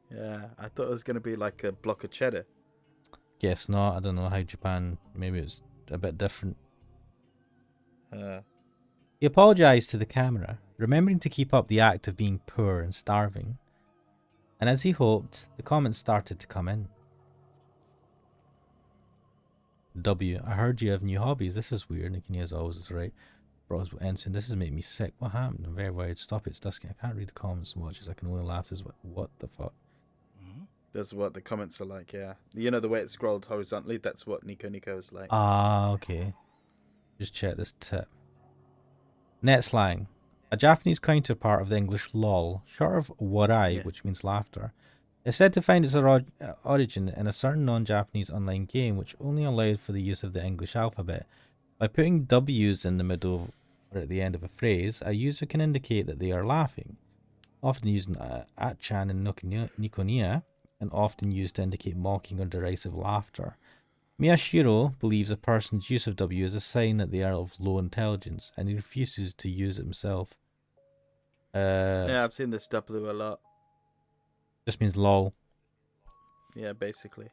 Yeah, I thought it was going to be like a block of cheddar. Guess not. I don't know how Japan, maybe it's a bit different. He apologised to the camera, remembering to keep up the act of being poor and starving. And as he hoped, the comments started to come in. W, I heard you have new hobbies. This is weird. Nikki as always is right. Bros answering, this is making me sick. What happened? I'm very worried. Stop it, it's dusky. I can't read the comments and watches. I can only laugh. This is what the fuck? That's what the comments are like, yeah. You know the way it's scrolled horizontally? That's what Nico is like. Ah, okay. Just check this tip. Net slang. A Japanese counterpart of the English lol, short of warai, which means laughter, is said to find its origin in a certain non-Japanese online game which only allowed for the use of the English alphabet. By putting W's in the middle or at the end of a phrase, a user can indicate that they are laughing, often using at-chan and nikonia, and often used to indicate mocking or derisive laughter. Miyashiro believes a person's use of W is a sign that they are of low intelligence, and he refuses to use it himself. Yeah, I've seen this W a lot. Just means lol. Yeah, basically.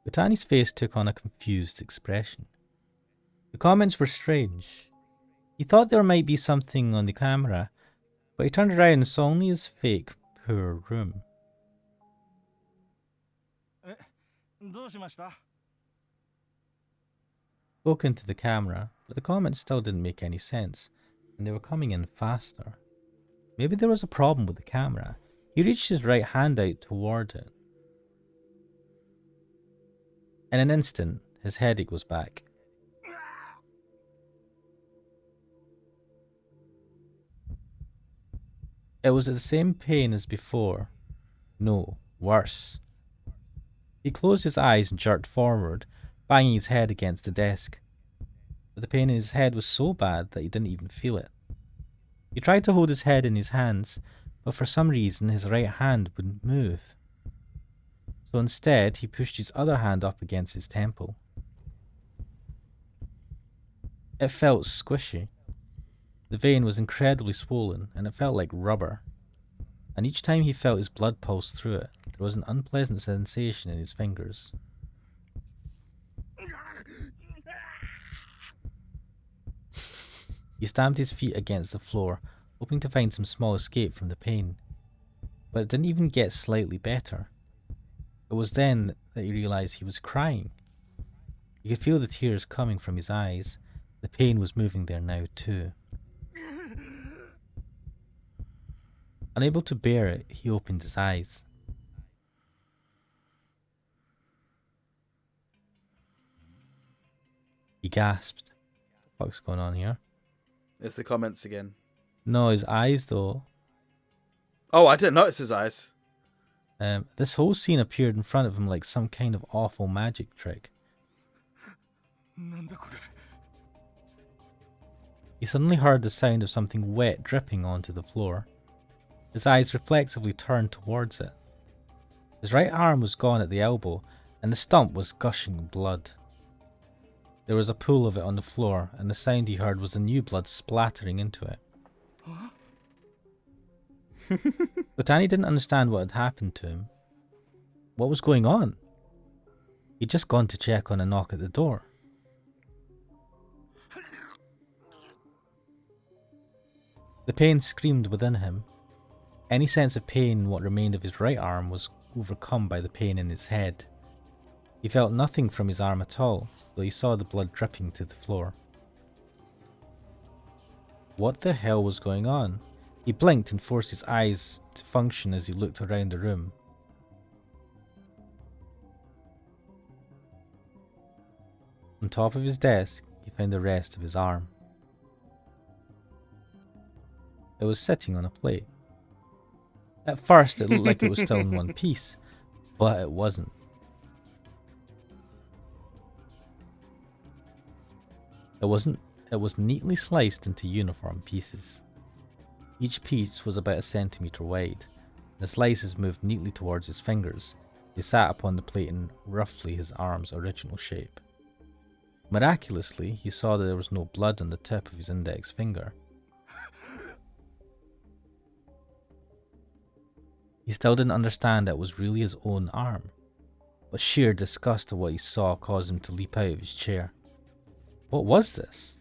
Botani's face took on a confused expression. The comments were strange. He thought there might be something on the camera, but he turned around and saw only his fake, poor room. Spoke into the camera, but the comments still didn't make any sense, and they were coming in faster. Maybe there was a problem with the camera. He reached his right hand out toward it. In an instant, his headache was back. It was the same pain as before. No, worse. He closed his eyes and jerked forward, banging his head against the desk. But the pain in his head was so bad that he didn't even feel it. He tried to hold his head in his hands, but for some reason his right hand wouldn't move. So instead, he pushed his other hand up against his temple. It felt squishy. The vein was incredibly swollen, and it felt like rubber. And each time he felt his blood pulse through it, there was an unpleasant sensation in his fingers. He stamped his feet against the floor, hoping to find some small escape from the pain. But it didn't even get slightly better. It was then that he realized he was crying. He could feel the tears coming from his eyes. The pain was moving there now too. Unable to bear it, he opened his eyes. He gasped. What the fuck's going on here? It's the comments again. No, his eyes though. Oh, I didn't notice his eyes. This whole scene appeared in front of him like some kind of awful magic trick. He suddenly heard the sound of something wet dripping onto the floor. His eyes reflexively turned towards it. His right arm was gone at the elbow, and the stump was gushing blood. There was a pool of it on the floor, and the sound he heard was the new blood splattering into it. But Danny didn't understand what had happened to him. What was going on? He'd just gone to check on a knock at the door. The pain screamed within him. Any sense of pain in what remained of his right arm was overcome by the pain in his head. He felt nothing from his arm at all, though he saw the blood dripping to the floor. What the hell was going on? He blinked and forced his eyes to function as he looked around the room. On top of his desk, he found the rest of his arm. It was sitting on a plate. At first, it looked like it was still in one piece, but it wasn't. It was neatly sliced into uniform pieces. Each piece was about a centimetre wide. The slices moved neatly towards his fingers. They sat upon the plate in roughly his arm's original shape. Miraculously, he saw that there was no blood on the tip of his index finger. He still didn't understand that it was really his own arm, but sheer disgust at what he saw caused him to leap out of his chair. What was this?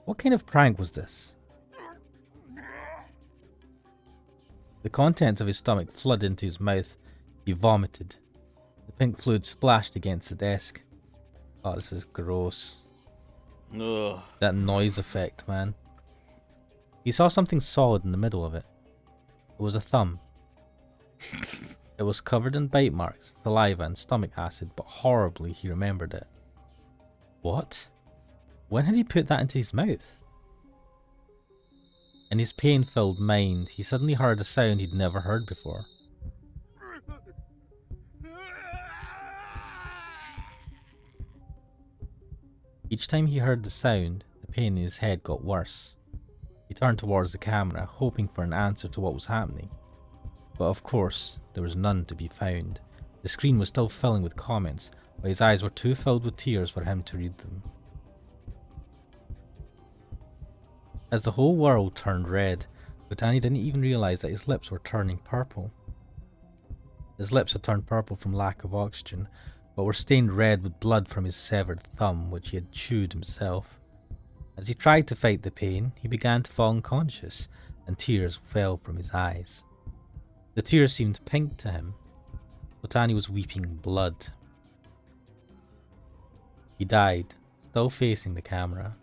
What kind of prank was this? The contents of his stomach flooded into his mouth. He vomited. The pink fluid splashed against the desk. Oh, this is gross. Ugh. That noise effect, man. He saw something solid in the middle of it. It was a thumb. It was covered in bite marks, saliva, and stomach acid, but horribly he remembered it. What? When had he put that into his mouth? In his pain-filled mind, he suddenly heard a sound he'd never heard before. Each time he heard the sound, the pain in his head got worse. He turned towards the camera, hoping for an answer to what was happening. But of course, there was none to be found. The screen was still filling with comments, but his eyes were too filled with tears for him to read them. As the whole world turned red, Botani didn't even realise that his lips were turning purple. His lips had turned purple from lack of oxygen, but were stained red with blood from his severed thumb, which he had chewed himself. As he tried to fight the pain, he began to fall unconscious, and tears fell from his eyes. The tears seemed pink to him. Botani was weeping blood. He died, still facing the camera.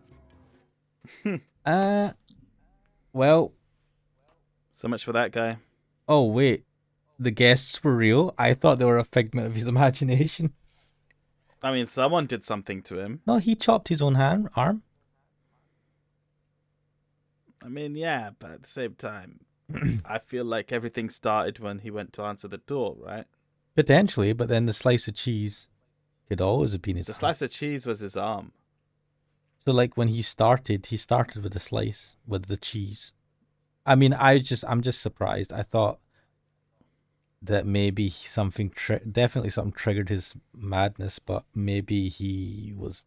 Well. So much for that guy. Oh, wait. The guests were real? I thought they were a figment of his imagination. I mean, someone did something to him. No, he chopped his own arm. I mean, yeah, but at the same time, I feel like everything started when he went to answer the door, right? Potentially, but then the slice of cheese could always have been his The arm. slice of cheese was his arm. So, like, when he started with a slice, with the cheese. I mean, I'm just surprised. I thought that maybe something, definitely something triggered his madness, but maybe he was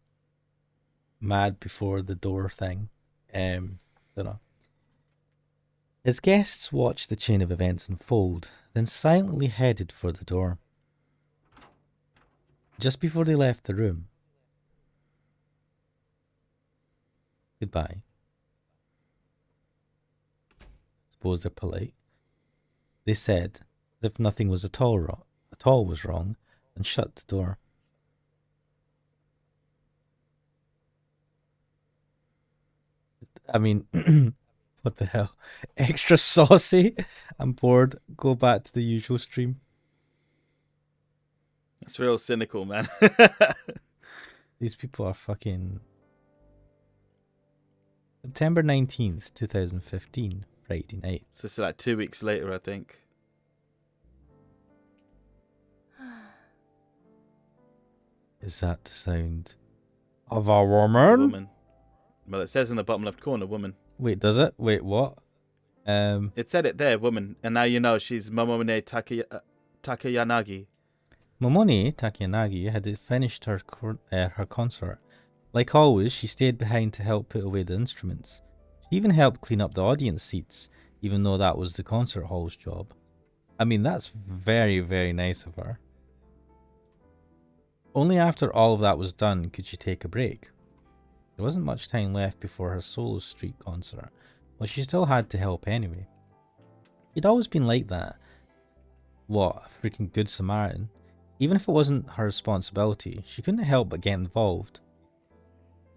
mad before the door thing. Don't know. His guests watched the chain of events unfold, then silently headed for the door. Just before they left the room, goodbye. Suppose they're polite. They said, as if nothing was at all wrong, and shut the door. I mean, what the hell? Extra saucy? I'm bored. Go back to the usual stream. It's real cynical, man. These people are fucking... September 19th, 2015, Friday night. So it's like 2 weeks later, I think. Is that the sound of a It's a woman? woman. Well, it says in the bottom left corner, woman. Wait, does it? Wait, what? It said it there, woman. And now you know she's Momone Takayanagi. Momone Takayanagi had finished her concert. Like always, she stayed behind to help put away the instruments. She even helped clean up the audience seats, even though that was the concert hall's job. I mean, that's very, very nice of her. Only after all of that was done could she take a break. There wasn't much time left before her solo street concert, but she still had to help anyway. She'd always been like that. What, a freaking good Samaritan? Even if it wasn't her responsibility, she couldn't help but get involved.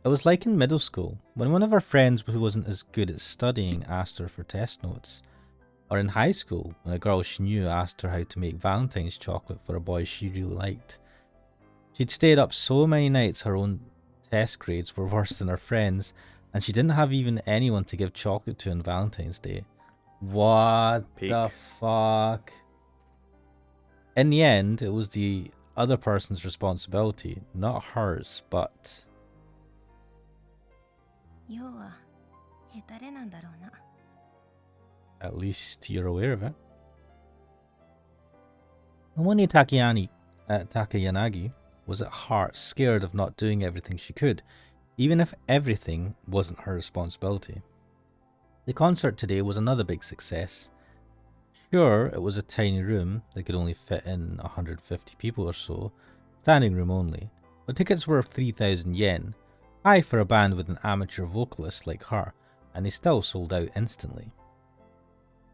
It was like in middle school, when one of her friends who wasn't as good at studying asked her for test notes. Or in high school, when a girl she knew asked her how to make Valentine's chocolate for a boy she really liked. She'd stayed up so many nights her own test grades were worse than her friends, and she didn't have even anyone to give chocolate to on Valentine's Day. What Peak. the fuck? In the end, it was the other person's responsibility, not hers, but... 要はヘタレなんだろうな。 At least you're aware of it. Omoni Takayanagi was at heart scared of not doing everything she could, even if everything wasn't her responsibility. The concert today was another big success. Sure, it was a tiny room that could only fit in 150 people or so, standing room only, but tickets were 3,000 yen, high for a band with an amateur vocalist like her, and they still sold out instantly.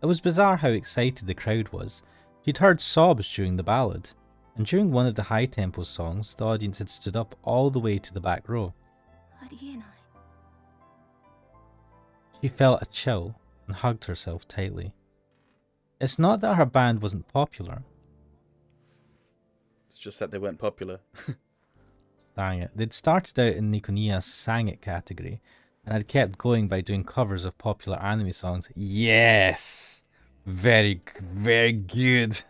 It was bizarre how excited the crowd was. She'd heard sobs during the ballad, and during one of the high-tempo songs, the audience had stood up all the way to the back row. ありえない。 She felt a chill and hugged herself tightly. It's not that her band wasn't popular. It's just that they weren't popular. Sang it. They'd started out in Nikoniya's Sang It category, and had kept going by doing covers of popular anime songs. Yes! Very, very good.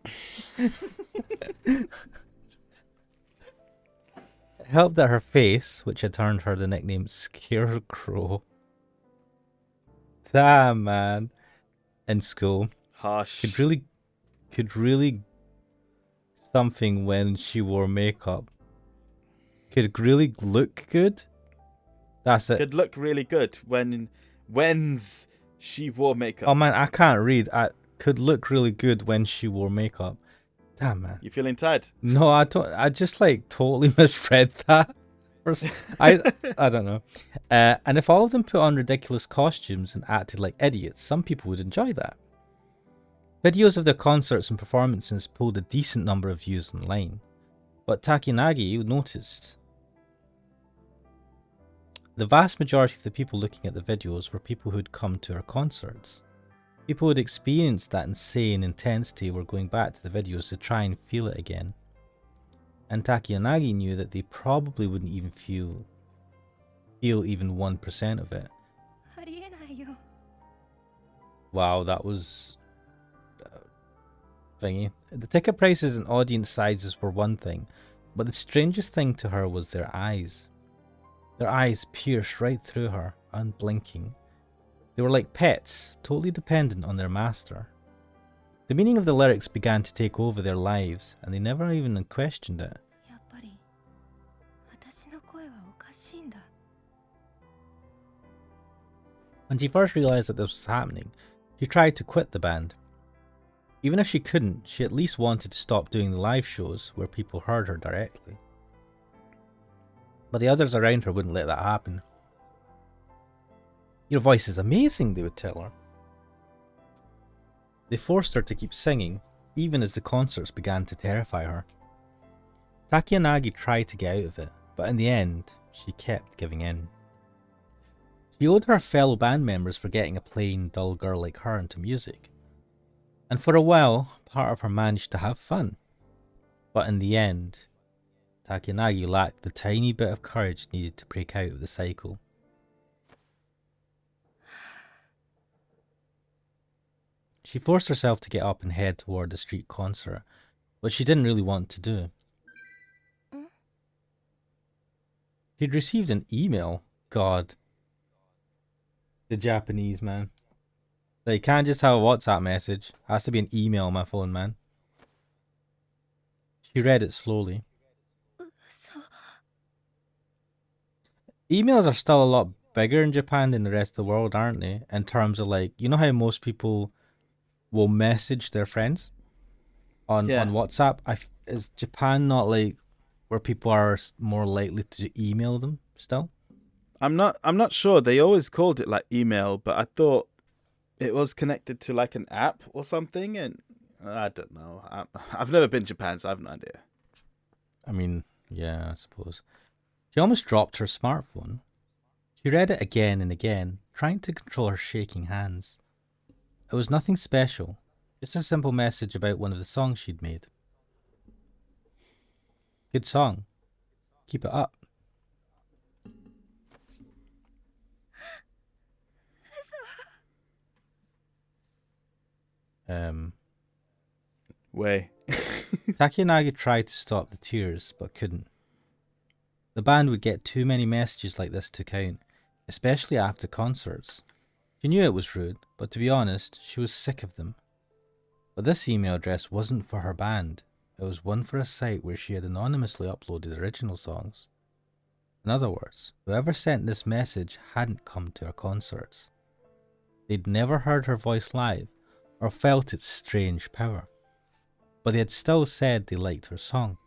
It helped that her face, which had earned her the nickname Scarecrow. Damn, man. In school, Harsh. could really something when she wore makeup. Could really look good. That's it. Could look really good when's she wore makeup. Oh man, I can't read. I could look really good when she wore makeup. Damn, man. You feeling tired? No, I don't. I just like totally misread that. I don't know. And if all of them put on ridiculous costumes and acted like idiots, some people would enjoy that. Videos of their concerts and performances pulled a decent number of views online, but Takinagi noticed the vast majority of the people looking at the videos were people who'd come to her concerts. People who'd experienced that insane intensity were going back to the videos to try and feel it again. And Takiyanagi knew that they probably wouldn't even feel even 1% of it. ありえないよ。 Wow, that was thingy. The ticket prices and audience sizes were one thing, but the strangest thing to her was their eyes. Their eyes pierced right through her, unblinking. They were like pets, totally dependent on their master. The meaning of the lyrics began to take over their lives, and they never even questioned it. やっぱり私の声はおかしいんだ。 When she first realized that this was happening, she tried to quit the band. Even if she couldn't, she at least wanted to stop doing the live shows where people heard her directly. But the others around her wouldn't let that happen. Your voice is amazing, they would tell her. They forced her to keep singing, even as the concerts began to terrify her. Takiyanagi tried to get out of it, but in the end, she kept giving in. She owed her fellow band members for getting a plain, dull girl like her into music. And for a while, part of her managed to have fun. But in the end, Takiyanagi lacked the tiny bit of courage needed to break out of the cycle. She forced herself to get up and head toward the street concert, which she didn't really want to do. She'd received an email. God. The Japanese, man. They can't just have a WhatsApp message. It has to be an email on my phone, man. She read it slowly. 嘘。 Emails are still a lot bigger in Japan than the rest of the world, aren't they? In terms of like, you know how most people will message their friends on WhatsApp? Is Japan not like where people are more likely to email them still? I'm not sure. They always called it like email, but I thought it was connected to like an app or something, and I don't know. I've never been to Japan, so I have no idea. I mean, yeah, I suppose. She almost dropped her smartphone. She read it again and again, trying to control her shaking hands. It was nothing special, just a simple message about one of the songs she'd made. Good song. Keep it up. Way. Takiyanagi tried to stop the tears, but couldn't. The band would get too many messages like this to count. especially after concerts. She knew it was rude, but to be honest, she was sick of them. But this email address wasn't for her band. It was one for a site where she had anonymously uploaded original songs. In other words, whoever sent this message hadn't come to her concerts. They'd never heard her voice live or felt its strange power. But they had still said they liked her song.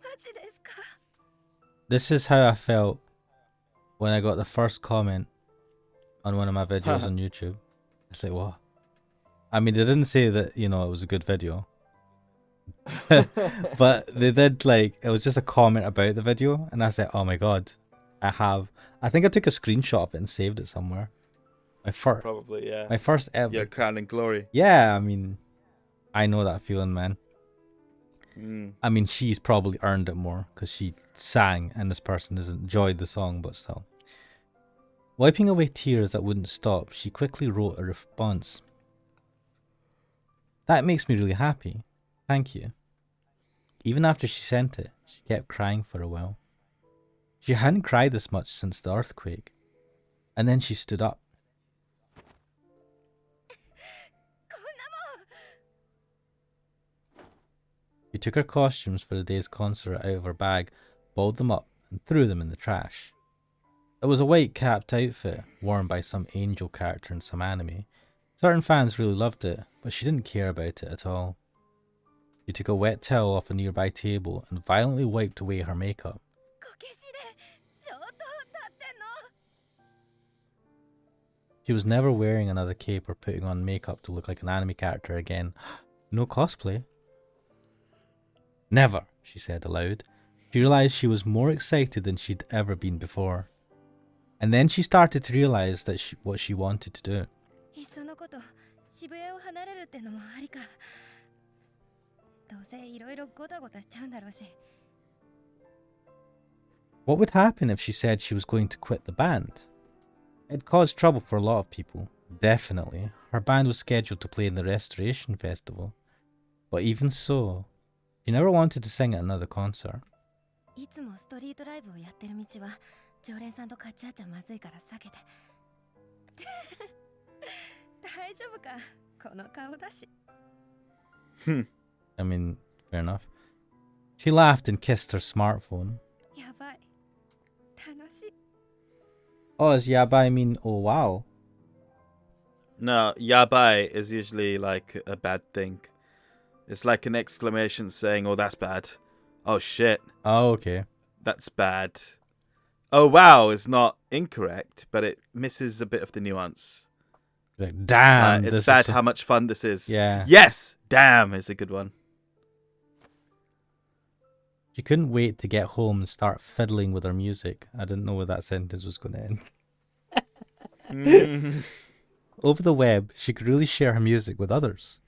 マジですか？ This is how I felt when I got the first comment on one of my videos on YouTube. It's like, what? I mean, they didn't say that, it was a good video. But they did, it was just a comment about the video. And I said, oh my god, I think I took a screenshot of it and saved it somewhere. Probably, yeah. My first ever. Your crowning glory. Yeah, I mean, I know that feeling, man. I mean, she's probably earned it more because she sang and this person has enjoyed the song, but still. Wiping away tears that wouldn't stop, she quickly wrote a response. That makes me really happy. Thank you. Even after she sent it, she kept crying for a while. She hadn't cried this much since the earthquake. And then she stood up. She took her costumes for the day's concert out of her bag, balled them up, and threw them in the trash. It was a white capped outfit, worn by some angel character in some anime. Certain fans really loved it, but she didn't care about it at all. She took a wet towel off a nearby table and violently wiped away her makeup. She was never wearing another cape or putting on makeup to look like an anime character again. No cosplay. Never, she said aloud. She realized she was more excited than she'd ever been before. And then she started to realize that what she wanted to do. What would happen if she said she was going to quit the band? It caused trouble for a lot of people. Definitely. Her band was scheduled to play in the Restoration Festival. But even so, she never wanted to sing at another concert. I mean, fair enough. She laughed and kissed her smartphone. Oh, does yabai mean oh wow? No, yabai is usually like a bad thing. It's like an exclamation saying, oh, that's bad. Oh, shit. Oh, okay. That's bad. Oh, wow is not incorrect, but it misses a bit of the nuance. Like, damn. It's bad how much fun this is. Yeah. Yes! Damn is a good one. She couldn't wait to get home and start fiddling with her music. I didn't know where that sentence was going to end. Over the web, she could really share her music with others.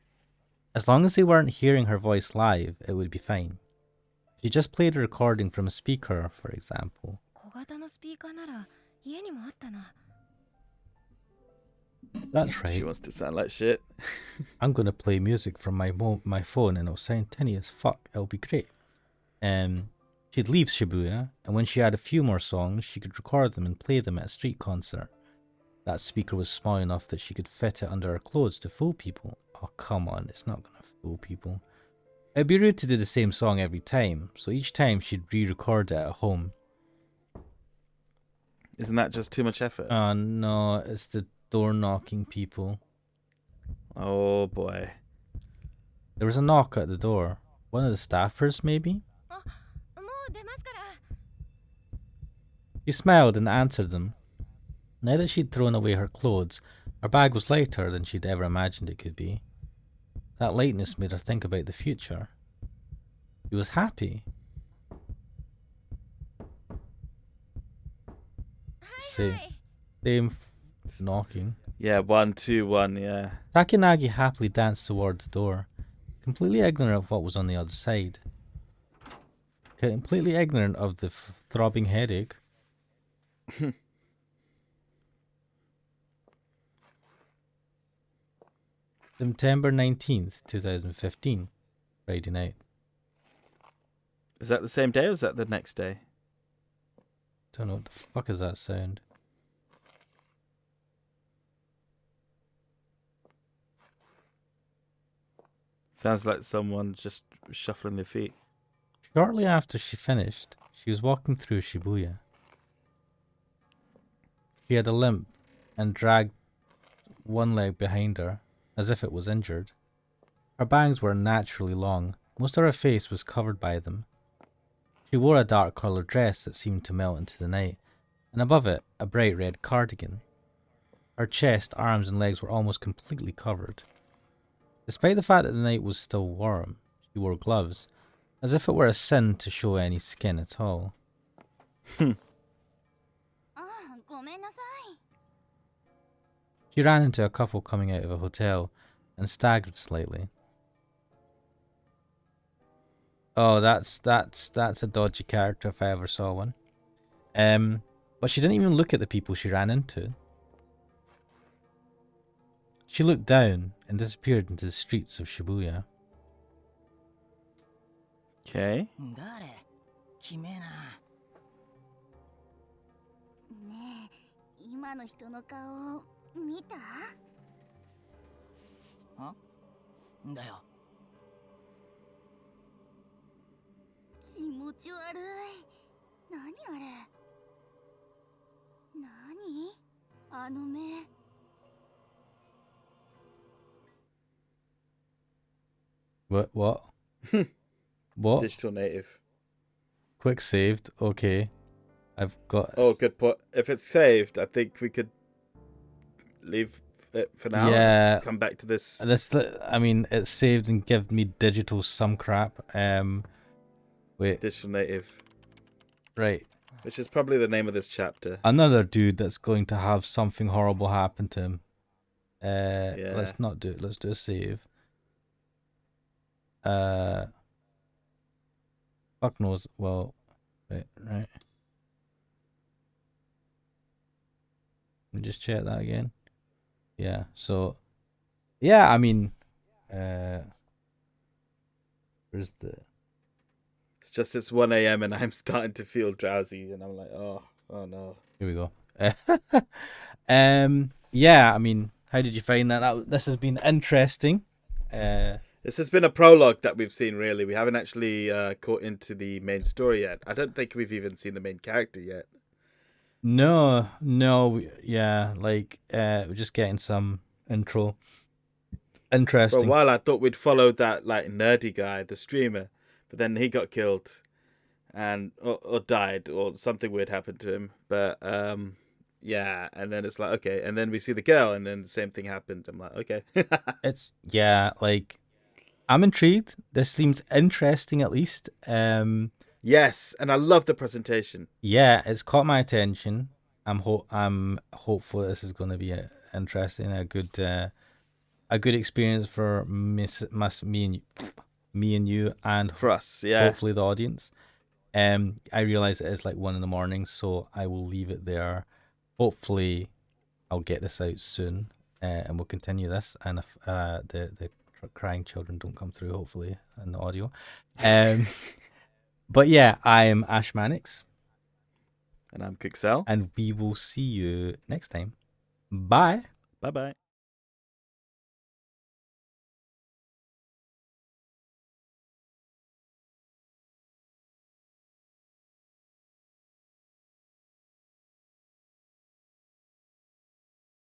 As long as they weren't hearing her voice live, it would be fine. She just played a recording from a speaker, for example. That's right. She wants to sound like shit. I'm going to play music from my phone and it'll sound tinny as fuck. It'll be great. She'd leave Shibuya, and when she had a few more songs, she could record them and play them at a street concert. That speaker was small enough that she could fit it under her clothes to fool people. Oh, come on, it's not going to fool people. It'd be rude to do the same song every time, so each time she'd re-record it at home. Isn't that just too much effort? Oh no, it's the door-knocking people. Oh boy. There was a knock at the door. One of the staffers, maybe? She smiled and answered them. Now that she'd thrown away her clothes, her bag was lighter than she'd ever imagined it could be. That lightness made her think about the future. She was happy. Same knocking. Yeah, 1, 2, 1, yeah. Takanagi happily danced toward the door, completely ignorant of what was on the other side. Completely ignorant of the throbbing headache. September 19th, 2015. Friday night. Is that the same day or is that the next day? Don't know what the fuck is that sound. Sounds like someone just shuffling their feet. Shortly after she finished, she was walking through Shibuya. She had a limp and dragged one leg behind her, as if it was injured. Her bangs were unnaturally long. Most of her face was covered by them. She wore a dark coloured dress that seemed to melt into the night, and above it, a bright red cardigan. Her chest, arms, and legs were almost completely covered. Despite the fact that the night was still warm, she wore gloves, as if it were a sin to show any skin at all. あ、ごめんなさい。 She ran into a couple coming out of a hotel and staggered slightly. Oh, that's a dodgy character if I ever saw one. But she didn't even look at the people she ran into. She looked down and disappeared into the streets of Shibuya. Okay. 誰決めな。ねえ、今の人の顔見た？だよ。気持ち悪い。何あれ？何？あの目。What? What? Digital native. Quick saved. Okay. I've got... Oh, good point. If it's saved, I think we could leave it for now. Yeah. And come back to this. I mean, it's saved and give me digital some crap. Wait. Digital native. Right. Which is probably the name of this chapter. Another dude that's going to have something horrible happen to him. Yeah. Let's not do it. Let's do a save. Fuck knows. Well, wait, right. Let me just check that again. Yeah. So, yeah. I mean, where's the? It's just it's 1 a.m. and I'm starting to feel drowsy, and I'm like, oh no. Here we go. Yeah. I mean, how did you find that? This has been interesting. This has been a prologue that we've seen, really. We haven't actually caught into the main story yet. I don't think we've even seen the main character yet. No, yeah, like we're just getting some intro. Interesting. For a while, I thought we'd follow that like nerdy guy, the streamer, but then he got killed, and or died, or something weird happened to him. But yeah, and then it's like okay, and then we see the girl, and then the same thing happened. I'm like, okay, It's like I'm intrigued. This seems interesting, at least. Yes, and I love the presentation. Yeah, it's caught my attention. I'm hopeful this is going to be interesting, a good experience for me and you, and For us, yeah. hopefully the audience. I realize it is like 1 a.m, so I will leave it there. Hopefully, I'll get this out soon, and we'll continue this. And if the crying children don't come through, hopefully, in the audio. But yeah, I'm Ash Mannix. And I'm Kuxel. And we will see you next time. Bye. Bye-bye.